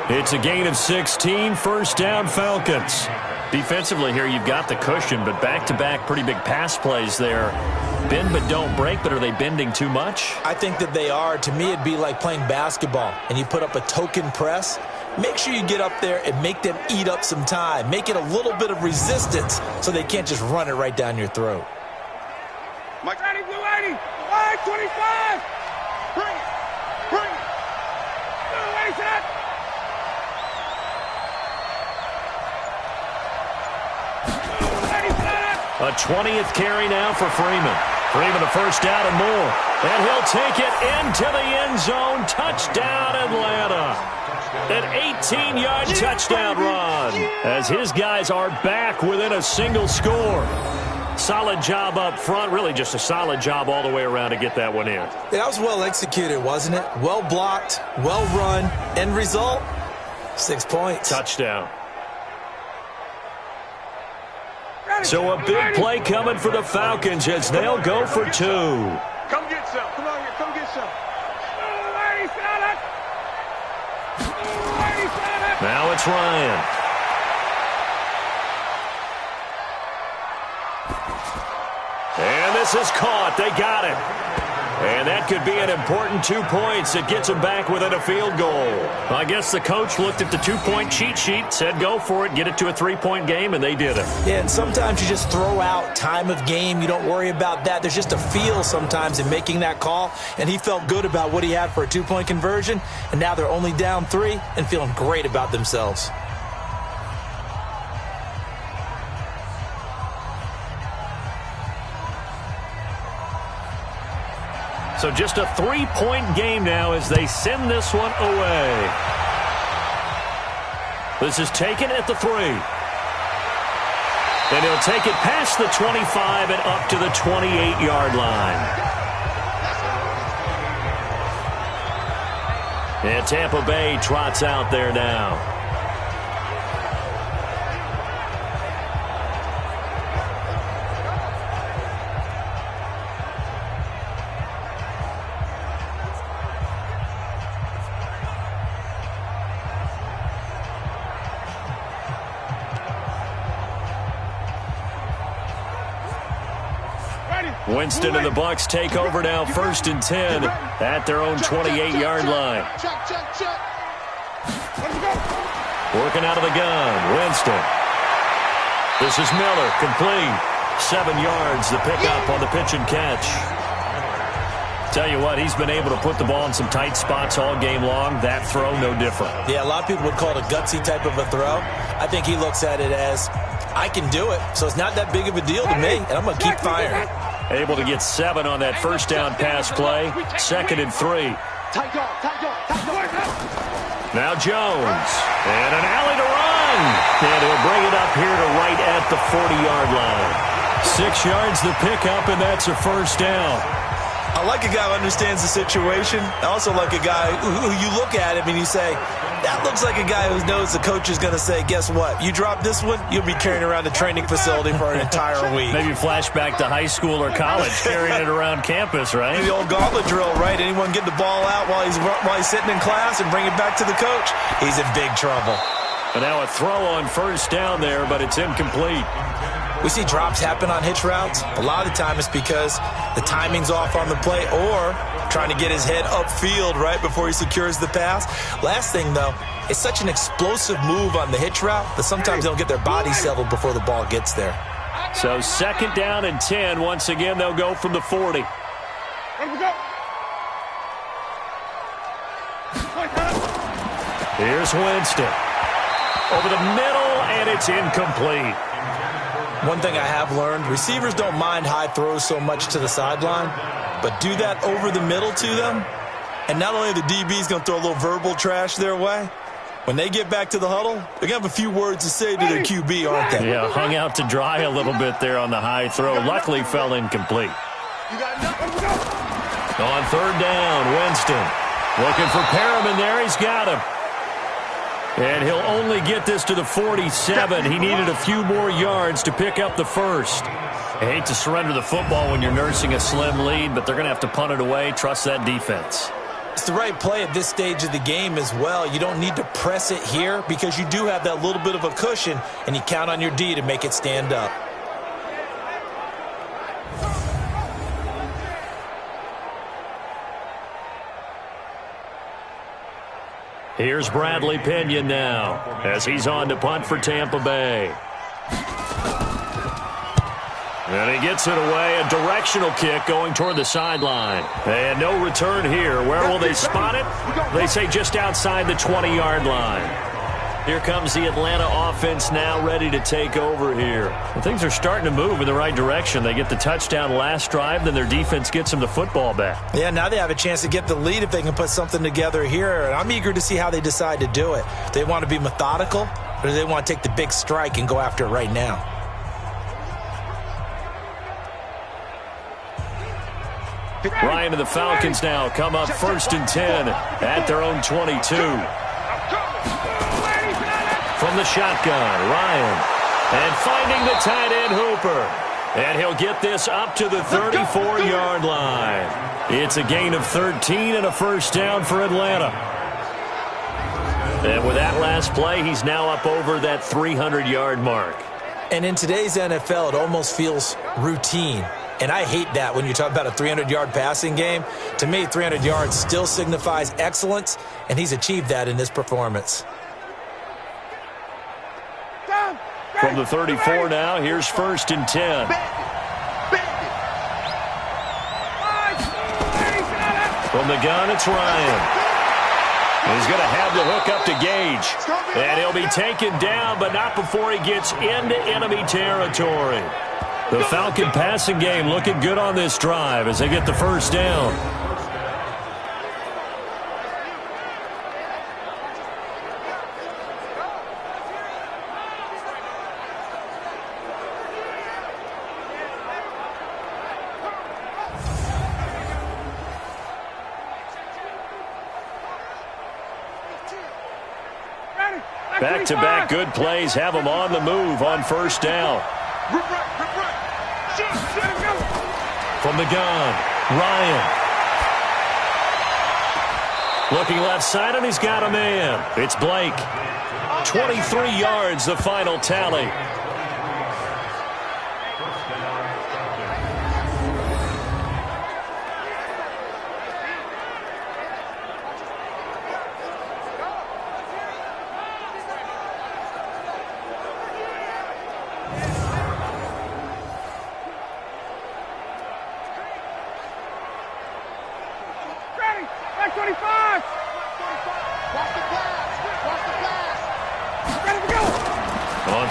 18. It's a gain of 16, 1st down Falcons. Defensively here, you've got the cushion, but back-to-back pretty big pass plays there. Bend but don't break, but are they bending too much? I think that they are. To me, it'd be like playing basketball, and you put up a token press. Make sure you get up there and make them eat up some time. Make it a little bit of resistance so they can't just run it right down your throat. Mike, ready, blue 80, 525. Bring it. Blue 80 set. A 20th carry now for Freeman. Freeman a first down and more. And he'll take it into the end zone. Touchdown, Atlanta. An 18-yard touchdown run as his guys are back within a single score. Solid job up front. Really just a solid job all the way around to get that one in. Yeah, that was well executed, wasn't it? Well blocked, well run. End result, 6 points. Touchdown. So a big play coming for the Falcons as they'll go for 2. Come get some. Come on here. Come get some. Now it's Ryan. And this is caught. They got it. And that could be an important 2 points. It gets them back within a field goal. I guess the coach looked at the 2-point cheat sheet, said go for it, get it to a 3-point game, and they did it. Yeah, and sometimes you just throw out time of game. You don't worry about that. There's just a feel sometimes in making that call, and he felt good about what he had for a 2-point conversion, and now they're only down 3 and feeling great about themselves. So just a 3-point game now as they send this one away. This is taken at the 3. And he'll take it past the 25 and up to the 28-yard line. And Tampa Bay trots out there now. Winston and the Bucs take over now, 1st and 10 at their own 28-yard line. Working out of the gun, Winston. This is Miller, complete. 7 yards, the pickup on the pitch and catch. Tell you what, he's been able to put the ball in some tight spots all game long. That throw, no different. Yeah, a lot of people would call it a gutsy type of a throw. I think he looks at it as, I can do it, so it's not that big of a deal to me, and I'm going to keep firing. Able to get 7 on that first down pass play. 2nd and 3. Now Jones. And an alley to run. And he'll bring it up here to right at the 40-yard line. 6 yards the pickup, and that's a first down. I like a guy who understands the situation. I also like a guy who you look at him and you say, that looks like a guy who knows the coach is going to say, guess what? You drop this one, you'll be carrying around the training facility for an entire week. Maybe flashback to high school or college, carrying it around campus, right? The old gauntlet drill, right? Anyone get the ball out while he's sitting in class and bring it back to the coach? He's in big trouble. And now a throw on first down there, but it's incomplete. We see drops happen on hitch routes. A lot of the time it's because the timing's off on the play or trying to get his head upfield right before he secures the pass. Last thing, though, it's such an explosive move on the hitch route that sometimes they don't get their body settled before the ball gets there. So 2nd down and 10. Once again, they'll go from the 40. Here's Winston. Over the middle, and it's incomplete. One thing I have learned, receivers don't mind high throws so much to the sideline, but do that over the middle to them, and not only are the DBs going to throw a little verbal trash their way, when they get back to the huddle, they're going to have a few words to say to their QB, aren't they? Yeah, hung out to dry a little bit there on the high throw. Luckily fell incomplete. On 3rd down, Winston. Looking for Perriman there. He's got him. And he'll only get this to the 47. He needed a few more yards to pick up the first. I hate to surrender the football when you're nursing a slim lead, but they're going to have to punt it away. Trust that defense. It's the right play at this stage of the game as well. You don't need to press it here because you do have that little bit of a cushion, and you count on your D to make it stand up. Here's Bradley Pinion now as he's on to punt for Tampa Bay. And he gets it away, a directional kick going toward the sideline. And no return here. Where will they spot it? They say just outside the 20-yard line. Here comes the Atlanta offense now ready to take over here. Well, things are starting to move in the right direction. They get the touchdown last drive, then their defense gets them the football back. Yeah, now they have a chance to get the lead if they can put something together here. And I'm eager to see how they decide to do it. Do they want to be methodical, or do they want to take the big strike and go after it right now? Ryan and the Falcons now come up 1st and 10 at their own 22. From the shotgun, Ryan. And finding the tight end, Hooper. And he'll get this up to the 34-yard line. It's a gain of 13 and a first down for Atlanta. And with that last play, he's now up over that 300-yard mark. And in today's NFL, it almost feels routine. And I hate that when you talk about a 300-yard passing game. To me, 300 yards still signifies excellence, and he's achieved that in this performance. From the 34 now, here's 1st and 10. From the gun, it's Ryan. He's going to have the hook up to Gage. And he'll be taken down, but not before he gets into enemy territory. The Falcon passing game looking good on this drive as they get the first down. Back-to-back good plays have them on the move on first down. From the gun, Ryan. Looking left side, and he's got a man. It's Blake. 23 yards, the final tally.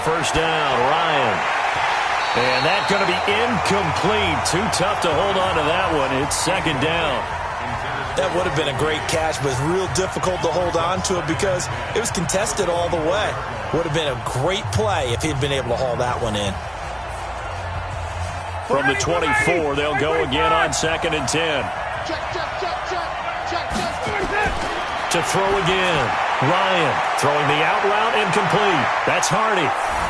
First down, Ryan. And that's going to be incomplete. Too tough to hold on to that one. It's 2nd down. That would have been a great catch, but it's real difficult to hold on to it because it was contested all the way. Would have been a great play if he'd been able to haul that one in. From the 24, they'll go again on 2nd and 10. To throw again. Ryan throwing the out route, incomplete. That's Hardy.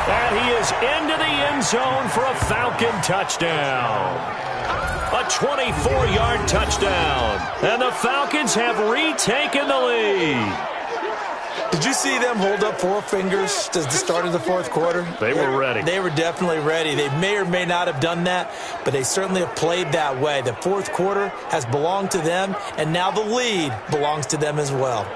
And he is into the end zone for a Falcon touchdown. A 24-yard touchdown. And the Falcons have retaken the lead. Did you see them hold up 4 fingers at the start of the 4th quarter? They were ready. They were definitely ready. They may or may not have done that, but they certainly have played that way. The 4th quarter has belonged to them, and now the lead belongs to them as well.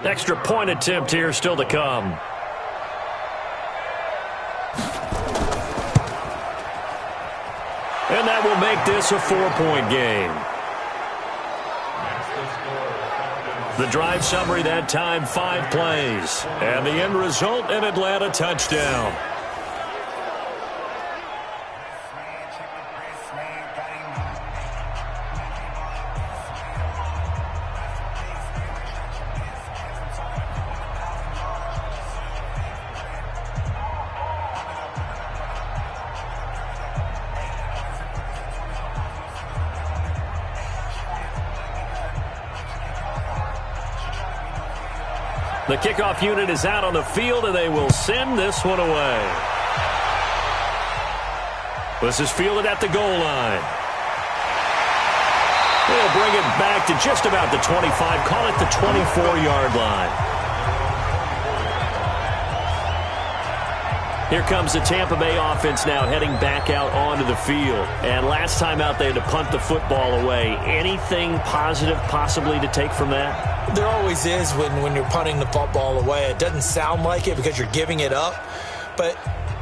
Extra point attempt here still to come. And that will make this a 4-point game. The drive summary that time, 5 plays. And the end result, an Atlanta touchdown. The kickoff unit is out on the field, and they will send this one away. This is fielded at the goal line. They'll bring it back to just about the 25, call it the 24-yard line. Here comes the Tampa Bay offense now heading back out onto the field. And last time out, they had to punt the football away. Anything positive possibly to take from that? There always is when you're punting the football away. It doesn't sound like it because you're giving it up. But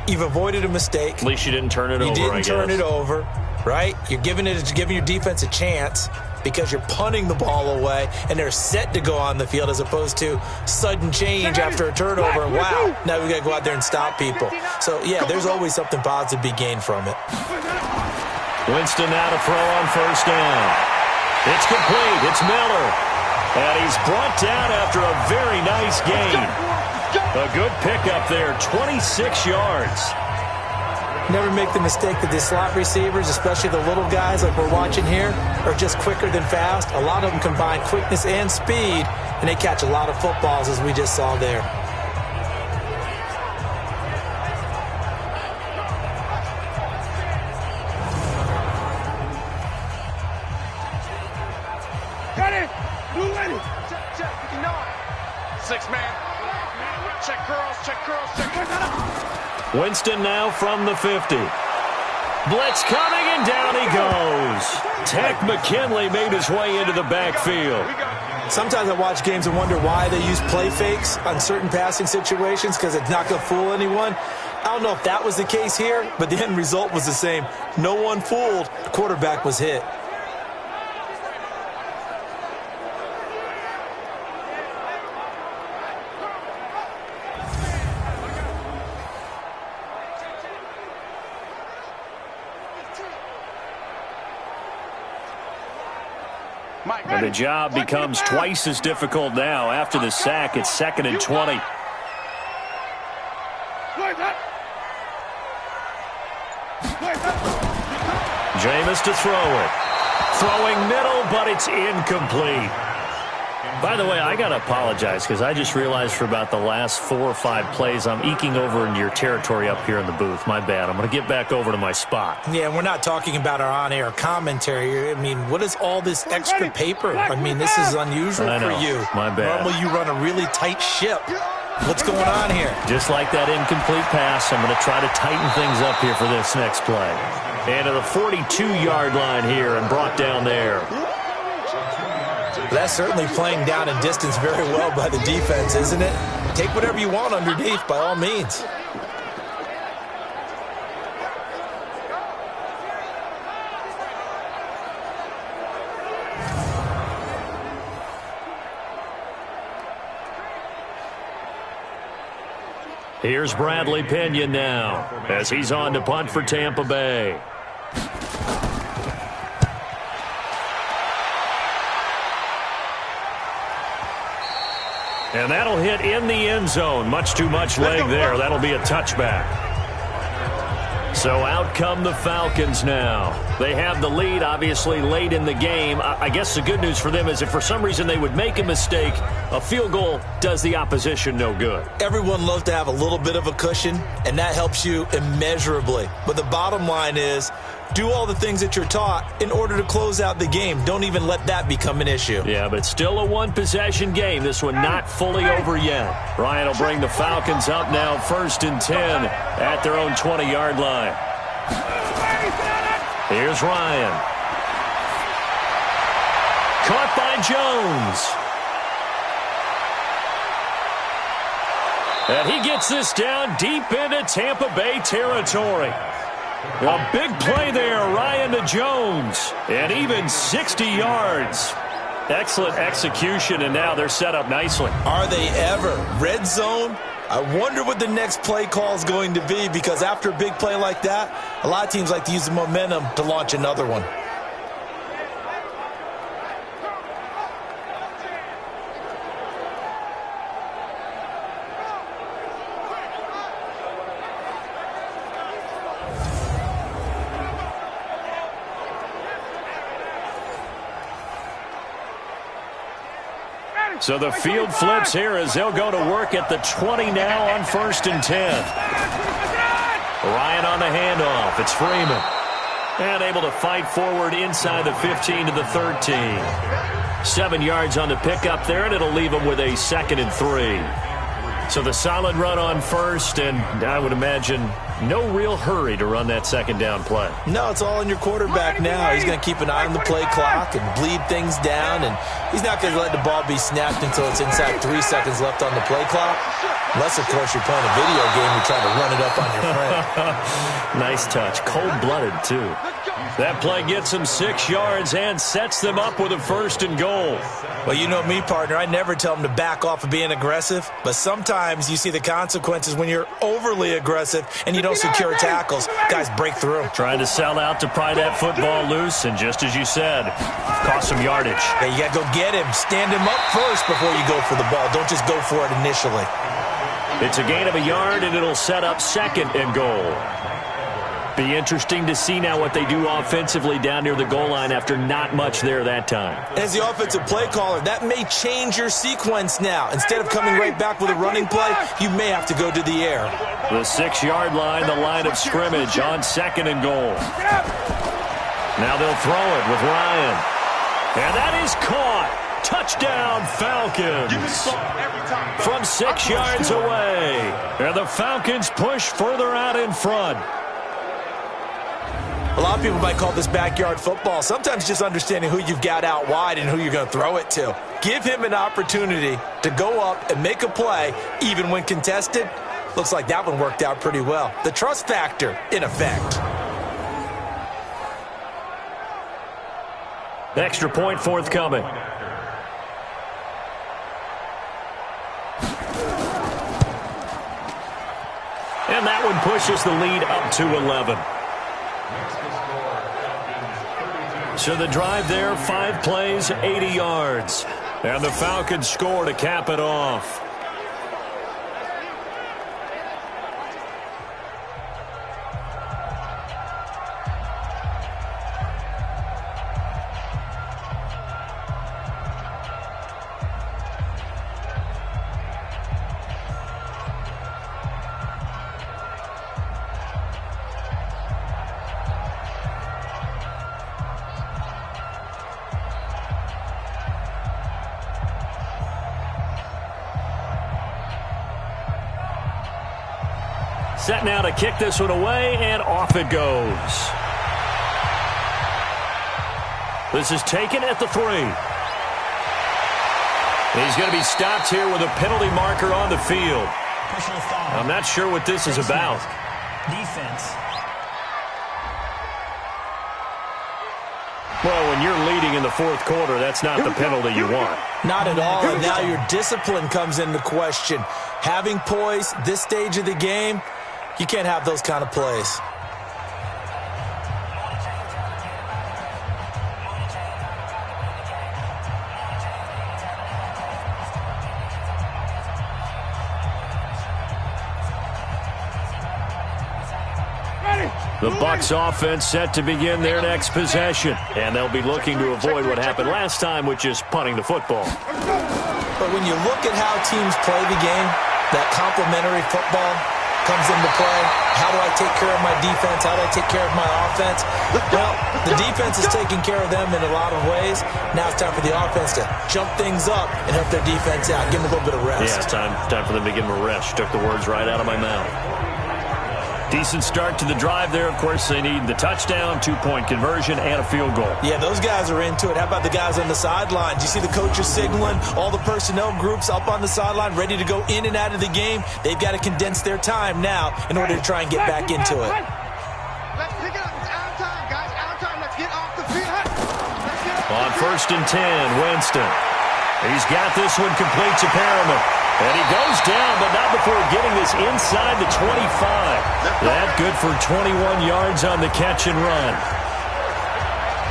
You've avoided a mistake. At least you didn't turn it over, You didn't turn it over, right? You're giving your defense a chance because you're punting the ball away, and they're set to go on the field as opposed to sudden change after a turnover. And wow, now we got to go out there and stop people. So, yeah, there's always something positive to be gained from it. Winston now to throw on first down. It's complete. It's Miller. And he's brought down after a very nice gain. A good pickup there, 26 yards. Never make the mistake that the slot receivers, especially the little guys like we're watching here, are just quicker than fast. A lot of them combine quickness and speed, and they catch a lot of footballs, as we just saw there. Got it! Blue lady! Check, 59. 6-man. Check curls, check curls, check curls. Winston now from the 50. Blitz coming, and down he goes. Tech McKinley made his way into the backfield. Sometimes I watch games and wonder why they use play fakes on certain passing situations, because it's not going to fool anyone. I don't know if that was the case here, but the end result was the same. No one fooled. The quarterback was hit. And the job becomes twice as difficult now. After the sack, it's 2nd and 20. Jameis to throw it. Throwing middle, but it's incomplete. By the way, I got to apologize because I just realized for about the last 4 or 5 plays, I'm eking over into your territory up here in the booth. My bad. I'm going to get back over to my spot. Yeah, we're not talking about our on-air commentary. I mean, what is all this extra paper? I mean, this is unusual for you. My bad. Normally you run a really tight ship. What's going on here? Just like that incomplete pass, I'm going to try to tighten things up here for this next play. And to the 42-yard line here and brought down there. That's certainly playing down in distance very well by the defense, isn't it? Take whatever you want underneath, by all means. Here's Bradley Pinion now as he's on to punt for Tampa Bay. And that'll hit in the end zone. Much too much leg there. That'll be a touchback. So out come the Falcons now. They have the lead, obviously, late in the game. I guess the good news for them is if for some reason they would make a mistake, a field goal does the opposition no good. Everyone loves to have a little bit of a cushion, and that helps you immeasurably. But the bottom line is, do all the things that you're taught in order to close out the game. Don't even let that become an issue. Yeah, but still a one-possession game. This one not fully over yet. Ryan will bring the Falcons up now 1st and 10 at their own 20-yard line. Here's Ryan. Caught by Jones. And he gets this down deep into Tampa Bay territory. A big play there, Ryan to Jones, and even 60 yards. Excellent execution, and now they're set up nicely. Are they ever? Red zone? I wonder what the next play call is going to be, because after a big play like that, a lot of teams like to use the momentum to launch another one. So the field flips here as they'll go to work at the 20 now on 1st and 10. Ryan on the handoff. It's Freeman. And able to fight forward inside the 15 to the 13. 7 yards on the pickup there, and it'll leave them with a 2nd and 3. So the solid run on first, and I would imagine no real hurry to run that second down play. No, it's all on your quarterback now. He's going to keep an eye on the play clock and bleed things down, and he's not going to let the ball be snapped until it's inside 3 seconds left on the play clock. Unless, of course, you're playing a video game, you try to run it up on your friend. Nice touch. Cold-blooded, too. That play gets them 6 yards and sets them up with a 1st and goal. Well, you know me, partner. I never tell them to back off of being aggressive, but sometimes you see the consequences when you're overly aggressive and you don't secure tackles. Guys break through. Trying to sell out to pry that football loose, and just as you said, cost some yardage. Yeah, you got to go get him. Stand him up first before you go for the ball. Don't just go for it initially. It's a gain of a yard, and it'll set up 2nd and goal. Be interesting to see now what they do offensively down near the goal line after not much there that time. As the offensive play caller, that may change your sequence now. Instead of coming right back with a running play, you may have to go to the air. The 6-yard line, the line of scrimmage on 2nd and goal. Now they'll throw it with Ryan. And that is caught. Touchdown, Falcons. From 6 yards away. And the Falcons push further out in front. A lot of people might call this backyard football. Sometimes just understanding who you've got out wide and who you're going to throw it to. Give him an opportunity to go up and make a play, even when contested. Looks like that one worked out pretty well. The trust factor, in effect. Extra point forthcoming. And that one pushes the lead up to 11. So the drive there, 5 plays, 80 yards. And the Falcons score to cap it off. Set now to kick this one away, and off it goes. This is taken at the 3. He's going to be stopped here with a penalty marker on the field. I'm not sure what this is about. Defense. Well, when you're leading in the 4th quarter, that's not the penalty you want. Not at all, and now your discipline comes into question. Having poise this stage of the game, you can't have those kind of plays. The Bucs offense set to begin their next possession, and they'll be looking to avoid what happened last time, which is punting the football. But when you look at how teams play the game, that complementary football comes into play. How do I take care of my defense? How do I take care of my offense? Well, the defense is taking care of them in a lot of ways. Now it's time for the offense to jump things up and help their defense out. Give them a little bit of rest. Yeah, it's time for them to give them a rest. Took the words right out of my mouth. Decent start to the drive there. Of course, they need the touchdown, 2-point conversion, and a field goal. Yeah, those guys are into it. How about the guys on the sidelines? You see the coaches signaling, all the personnel groups up on the sideline, ready to go in and out of the game. They've got to condense their time now in order to try and get back into it. Let's pick it up. It's out of time, guys. Out of time. Let's get off the field. On 1st and 10, Winston. He's got this one complete to Perriman. And he goes down, but not before getting this inside the 25. That good for 21 yards on the catch and run.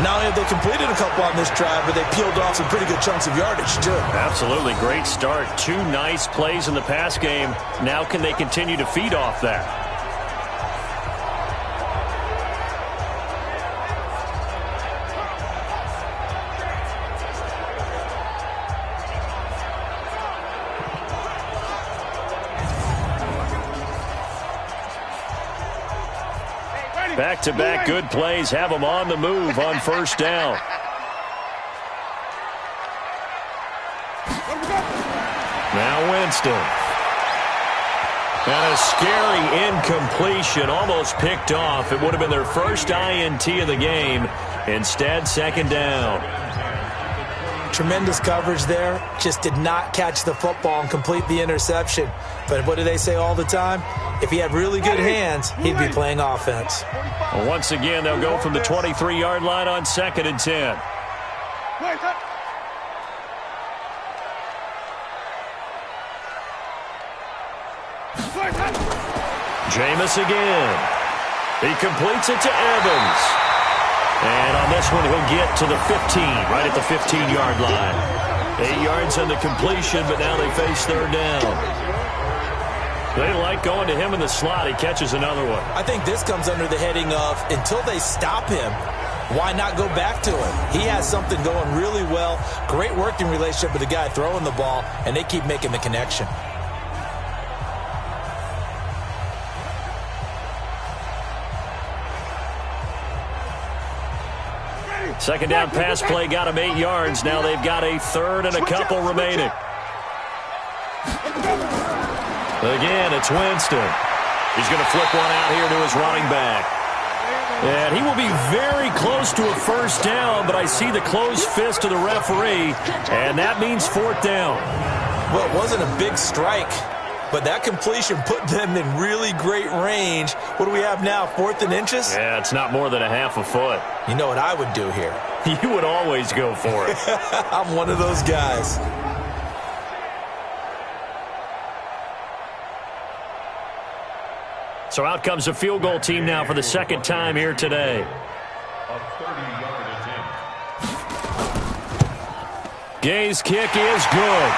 Not only have they completed a couple on this drive, but they peeled off some pretty good chunks of yardage, too. Absolutely. Great start. 2 nice plays in the pass game. Now can they continue to feed off that? Back-to-back good plays have them on the move on 1st down. Now Winston. And a scary incompletion, almost picked off. It would have been their first INT of the game. Instead, second down. Tremendous coverage there. Just did not catch the football and complete the interception. But what do they say all the time? If he had really good hands, he'd be playing offense. Well, once again, they'll go from the 23-yard line on 2nd and 10. Jameis again. He completes it to Evans. And on this one, he'll get to the 15, right at the 15-yard line. 8 yards on the completion, but now they face third down. They like going to him in the slot. He catches another one. I think this comes under the heading of, until they stop him, why not go back to him? He has something going really well. Great working relationship with the guy throwing the ball, and they keep making the connection. Second down pass play got him 8 yards. Now they've got a third and a couple remaining. Again, it's Winston. He's going to flip one out here to his running back. And he will be very close to a first down, but I see the closed fist of the referee, and that means fourth down. Well, it wasn't a big strike, but that completion put them in really great range. What do we have now, 4th and inches? Yeah, it's not more than a half a foot. You know what I would do here? You would always go for it. I'm one of those guys. So out comes a field goal team now for the second time here today. Gay's kick is good.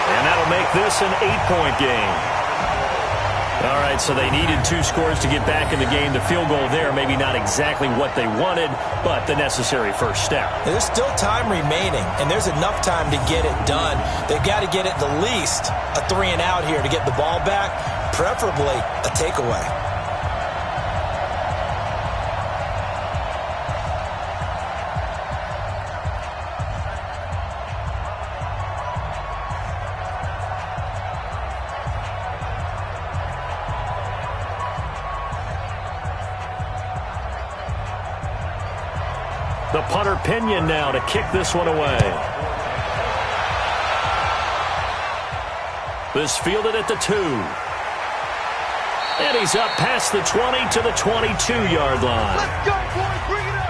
And that'll make this an 8-point game. All right, so they needed 2 scores to get back in the game. The field goal there, maybe not exactly what they wanted, but the necessary first step. There's still time remaining, and there's enough time to get it done. They've got to get at the least a 3 and out here to get the ball back, preferably a takeaway. The punter Pinion now to kick this one away. This fielded at the 2. And he's up past the 20 to the 22-yard line. Let's go, boys. Bring it up.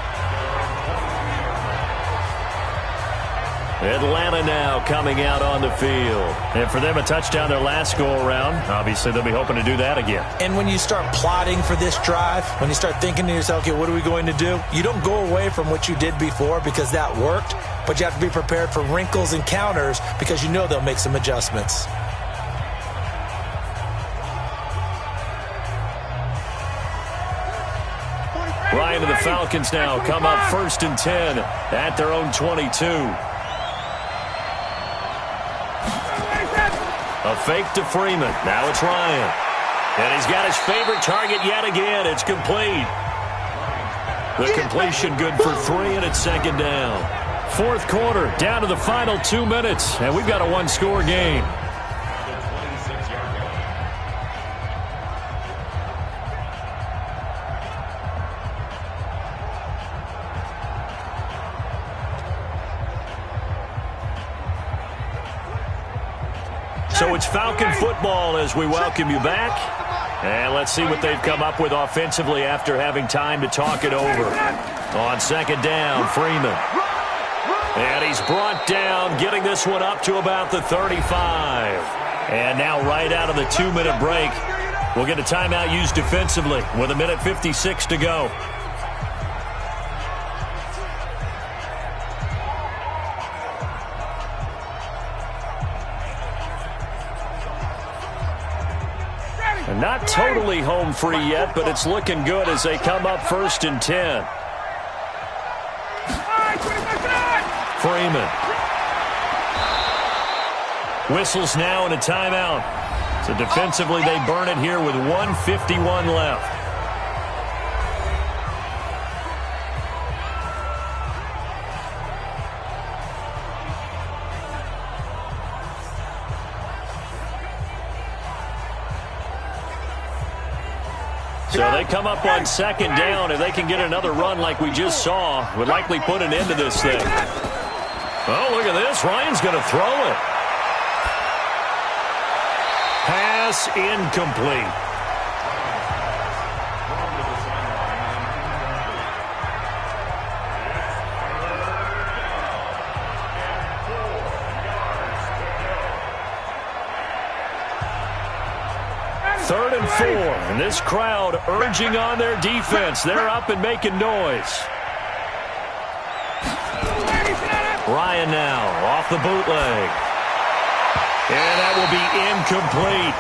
Atlanta now coming out on the field. And for them, a touchdown their last go-around. Obviously, they'll be hoping to do that again. And when you start plotting for this drive, when you start thinking to yourself, okay, what are we going to do? You don't go away from what you did before because that worked, but you have to be prepared for wrinkles and counters because you know they'll make some adjustments. Ryan and the Falcons now come up 1st and 10 at their own 22. A fake to Freeman. Now it's Ryan. And he's got his favorite target yet again. It's complete. The completion good for 3, and it's second down. 4th quarter, down to the final 2 minutes, and we've got a 1-score game. So it's Falcon football as we welcome you back. And let's see what they've come up with offensively after having time to talk it over. On second down, Freeman. And he's brought down, getting this one up to about the 35. And now right out of the 2-minute break, we'll get a timeout used defensively with 1:56 to go. Not totally home free yet, but it's looking good as they come up 1st and 10. Freeman. Whistles now and a timeout. So defensively they burn it here with 1:51 left. So they come up on second down. If they can get another run like we just saw, would likely put an end to this thing. Oh, look at this. Ryan's going to throw it. Pass incomplete. Third and 4, and this crowd urging on their defense. They're up and making noise. Ryan now off the bootleg. And that will be incomplete.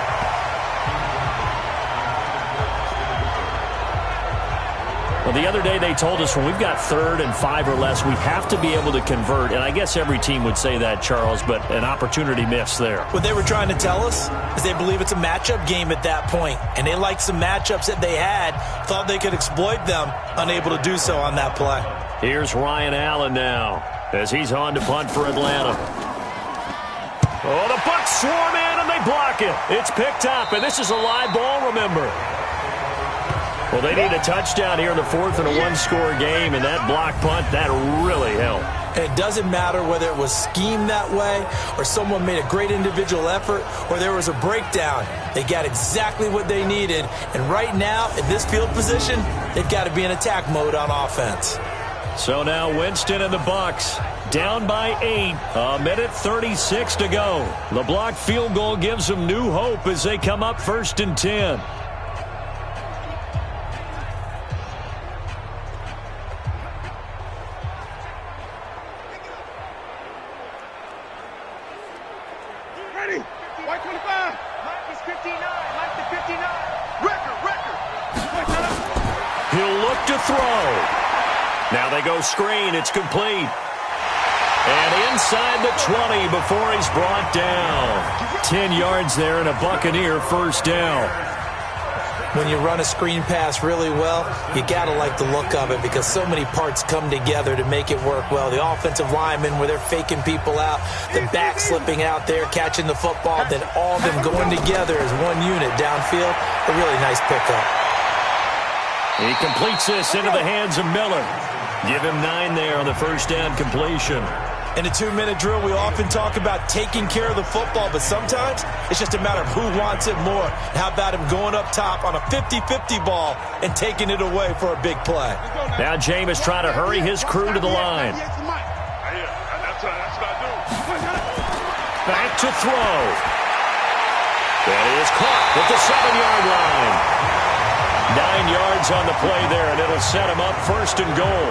Well, the other day they told us when we've got 3rd and 5 or less, we have to be able to convert. And I guess every team would say that, Charles, but an opportunity missed there. What they were trying to tell us is they believe it's a matchup game at that point. And they liked some matchups that they had, thought they could exploit them, unable to do so on that play. Here's Ryan Allen now as he's on to punt for Atlanta. Oh, the Bucs swarm in and they block it. It's picked up, and this is a live ball, remember. Well, they need a touchdown here in the 4th in a one-score game, and that block punt, that really helped. And it doesn't matter whether it was schemed that way or someone made a great individual effort or there was a breakdown. They got exactly what they needed. And right now, in this field position, they've got to be in attack mode on offense. So now Winston and the Bucs down by 8. A minute 36 to go. The blocked field goal gives them new hope as they come up 1st and 10. Ready. White 25. Mike is 59. Mike the 59. Record. He'll look to throw. Now they go screen. It's complete. And inside the 20 before he's brought down. 10 yards there and a Buccaneer first down. When you run a screen pass really well, you got to like the look of it because so many parts come together to make it work well. The offensive linemen where they're faking people out, the back slipping out there, catching the football, then all of them going together as one unit downfield. A really nice pickup. He completes this into the hands of Miller. Give him 9 there on the first down completion. In a 2-minute drill, we often talk about taking care of the football, but sometimes it's just a matter of who wants it more. How about him going up top on a 50-50 ball and taking it away for a big play? Now Jameis trying to hurry his crew to the line. Back to throw. That is caught at the 7-yard line. 9 yards on the play there, and it'll set him up 1st and goal.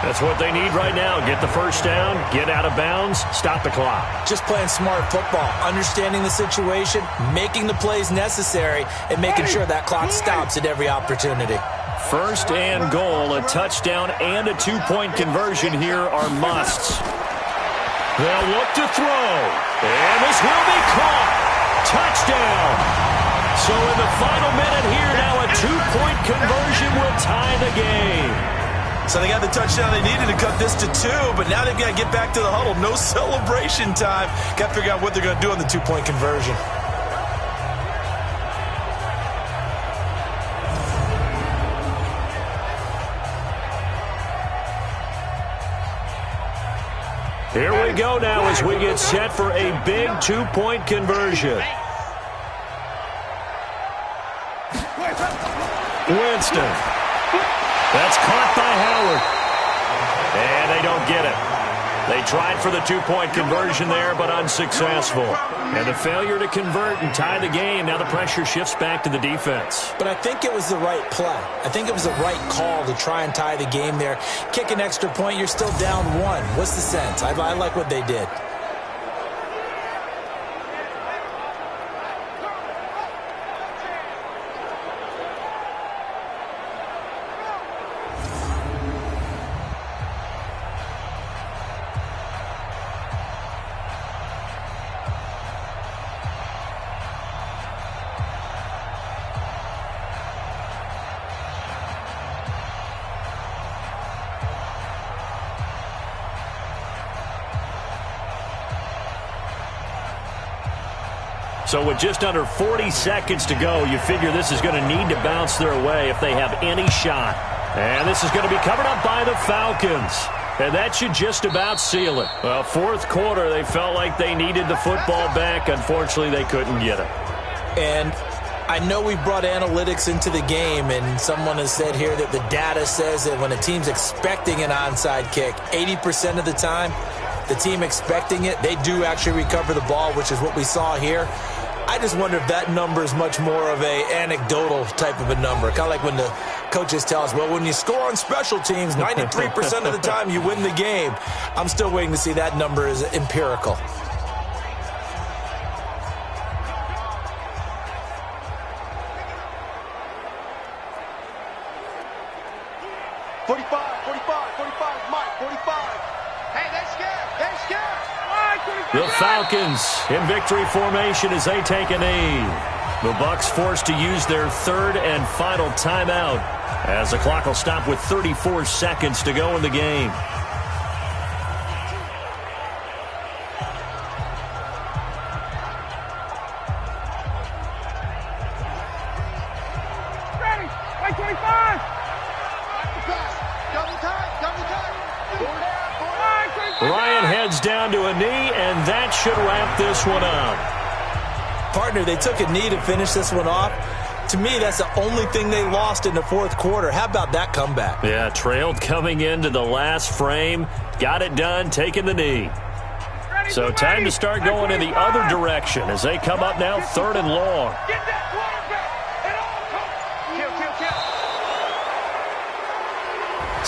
That's what they need right now. Get the first down, get out of bounds, stop the clock. Just playing smart football, understanding the situation, making the plays necessary, and making sure that clock stops at every opportunity. 1st and goal, a touchdown and a 2-point conversion here are musts. They'll look to throw, and this will be caught. Touchdown. So in the final minute here now, a 2-point conversion will tie the game. So they got the touchdown they needed to cut this to 2, but now they've got to get back to the huddle. No celebration time. Got to figure out what they're going to do on the 2-point conversion. Here we go now as we get set for a big 2-point conversion. Winston. That's caught by Howard. And they don't get it. They tried for the 2-point conversion there, but unsuccessful. And the failure to convert and tie the game, now the pressure shifts back to the defense. But I think it was the right play. I think it was the right call to try and tie the game there. Kick an extra point, you're still down 1. What's the sense? I like what they did. So with just under 40 seconds to go, you figure this is going to need to bounce their way if they have any shot. And this is going to be covered up by the Falcons. And that should just about seal it. Well, fourth quarter, they felt like they needed the football back. Unfortunately, they couldn't get it. And I know we brought analytics into the game, and someone has said here that the data says that when a team's expecting an onside kick, 80% of the time, the team expecting it, they do actually recover the ball, which is what we saw here. I just wonder if that number is much more of a anecdotal type of a number. Kind of like when the coaches tell us, well, when you score on special teams, 93% of the time you win the game. I'm still waiting to see that number is empirical. The Falcons in victory formation as they take a knee. The Bucs forced to use their third and final timeout as the clock will stop with 34 seconds to go in the game. Ready, like 25. Ryan heads down to a knee, and that should wrap this one up. Partner, they took a knee to finish this one off. To me, that's the only thing they lost in the fourth quarter. How about that comeback? Yeah, trailed coming into the last frame. Got it done, taking the knee. So time to start going in the other direction as they come up now third and long.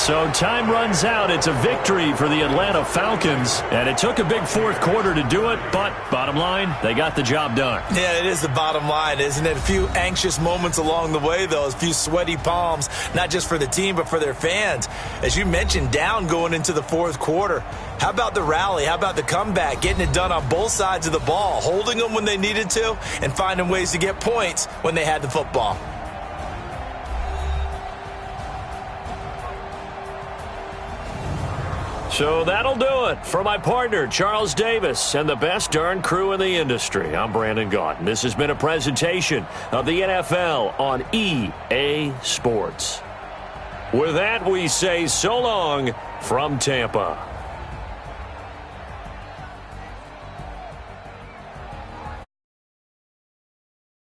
So time runs out. It's a victory for the Atlanta Falcons. And it took a big fourth quarter to do it, but bottom line, they got the job done. Yeah, it is the bottom line, isn't it? A few anxious moments along the way, though. A few sweaty palms, not just for the team, but for their fans. As you mentioned, down going into the fourth quarter. How about the rally? How about the comeback? Getting it done on both sides of the ball. Holding them when they needed to and finding ways to get points when they had the football. So that'll do it for my partner, Charles Davis, and the best darn crew in the industry. I'm Brandon Gaunt, and this has been a presentation of the NFL on EA Sports. With that, we say so long from Tampa.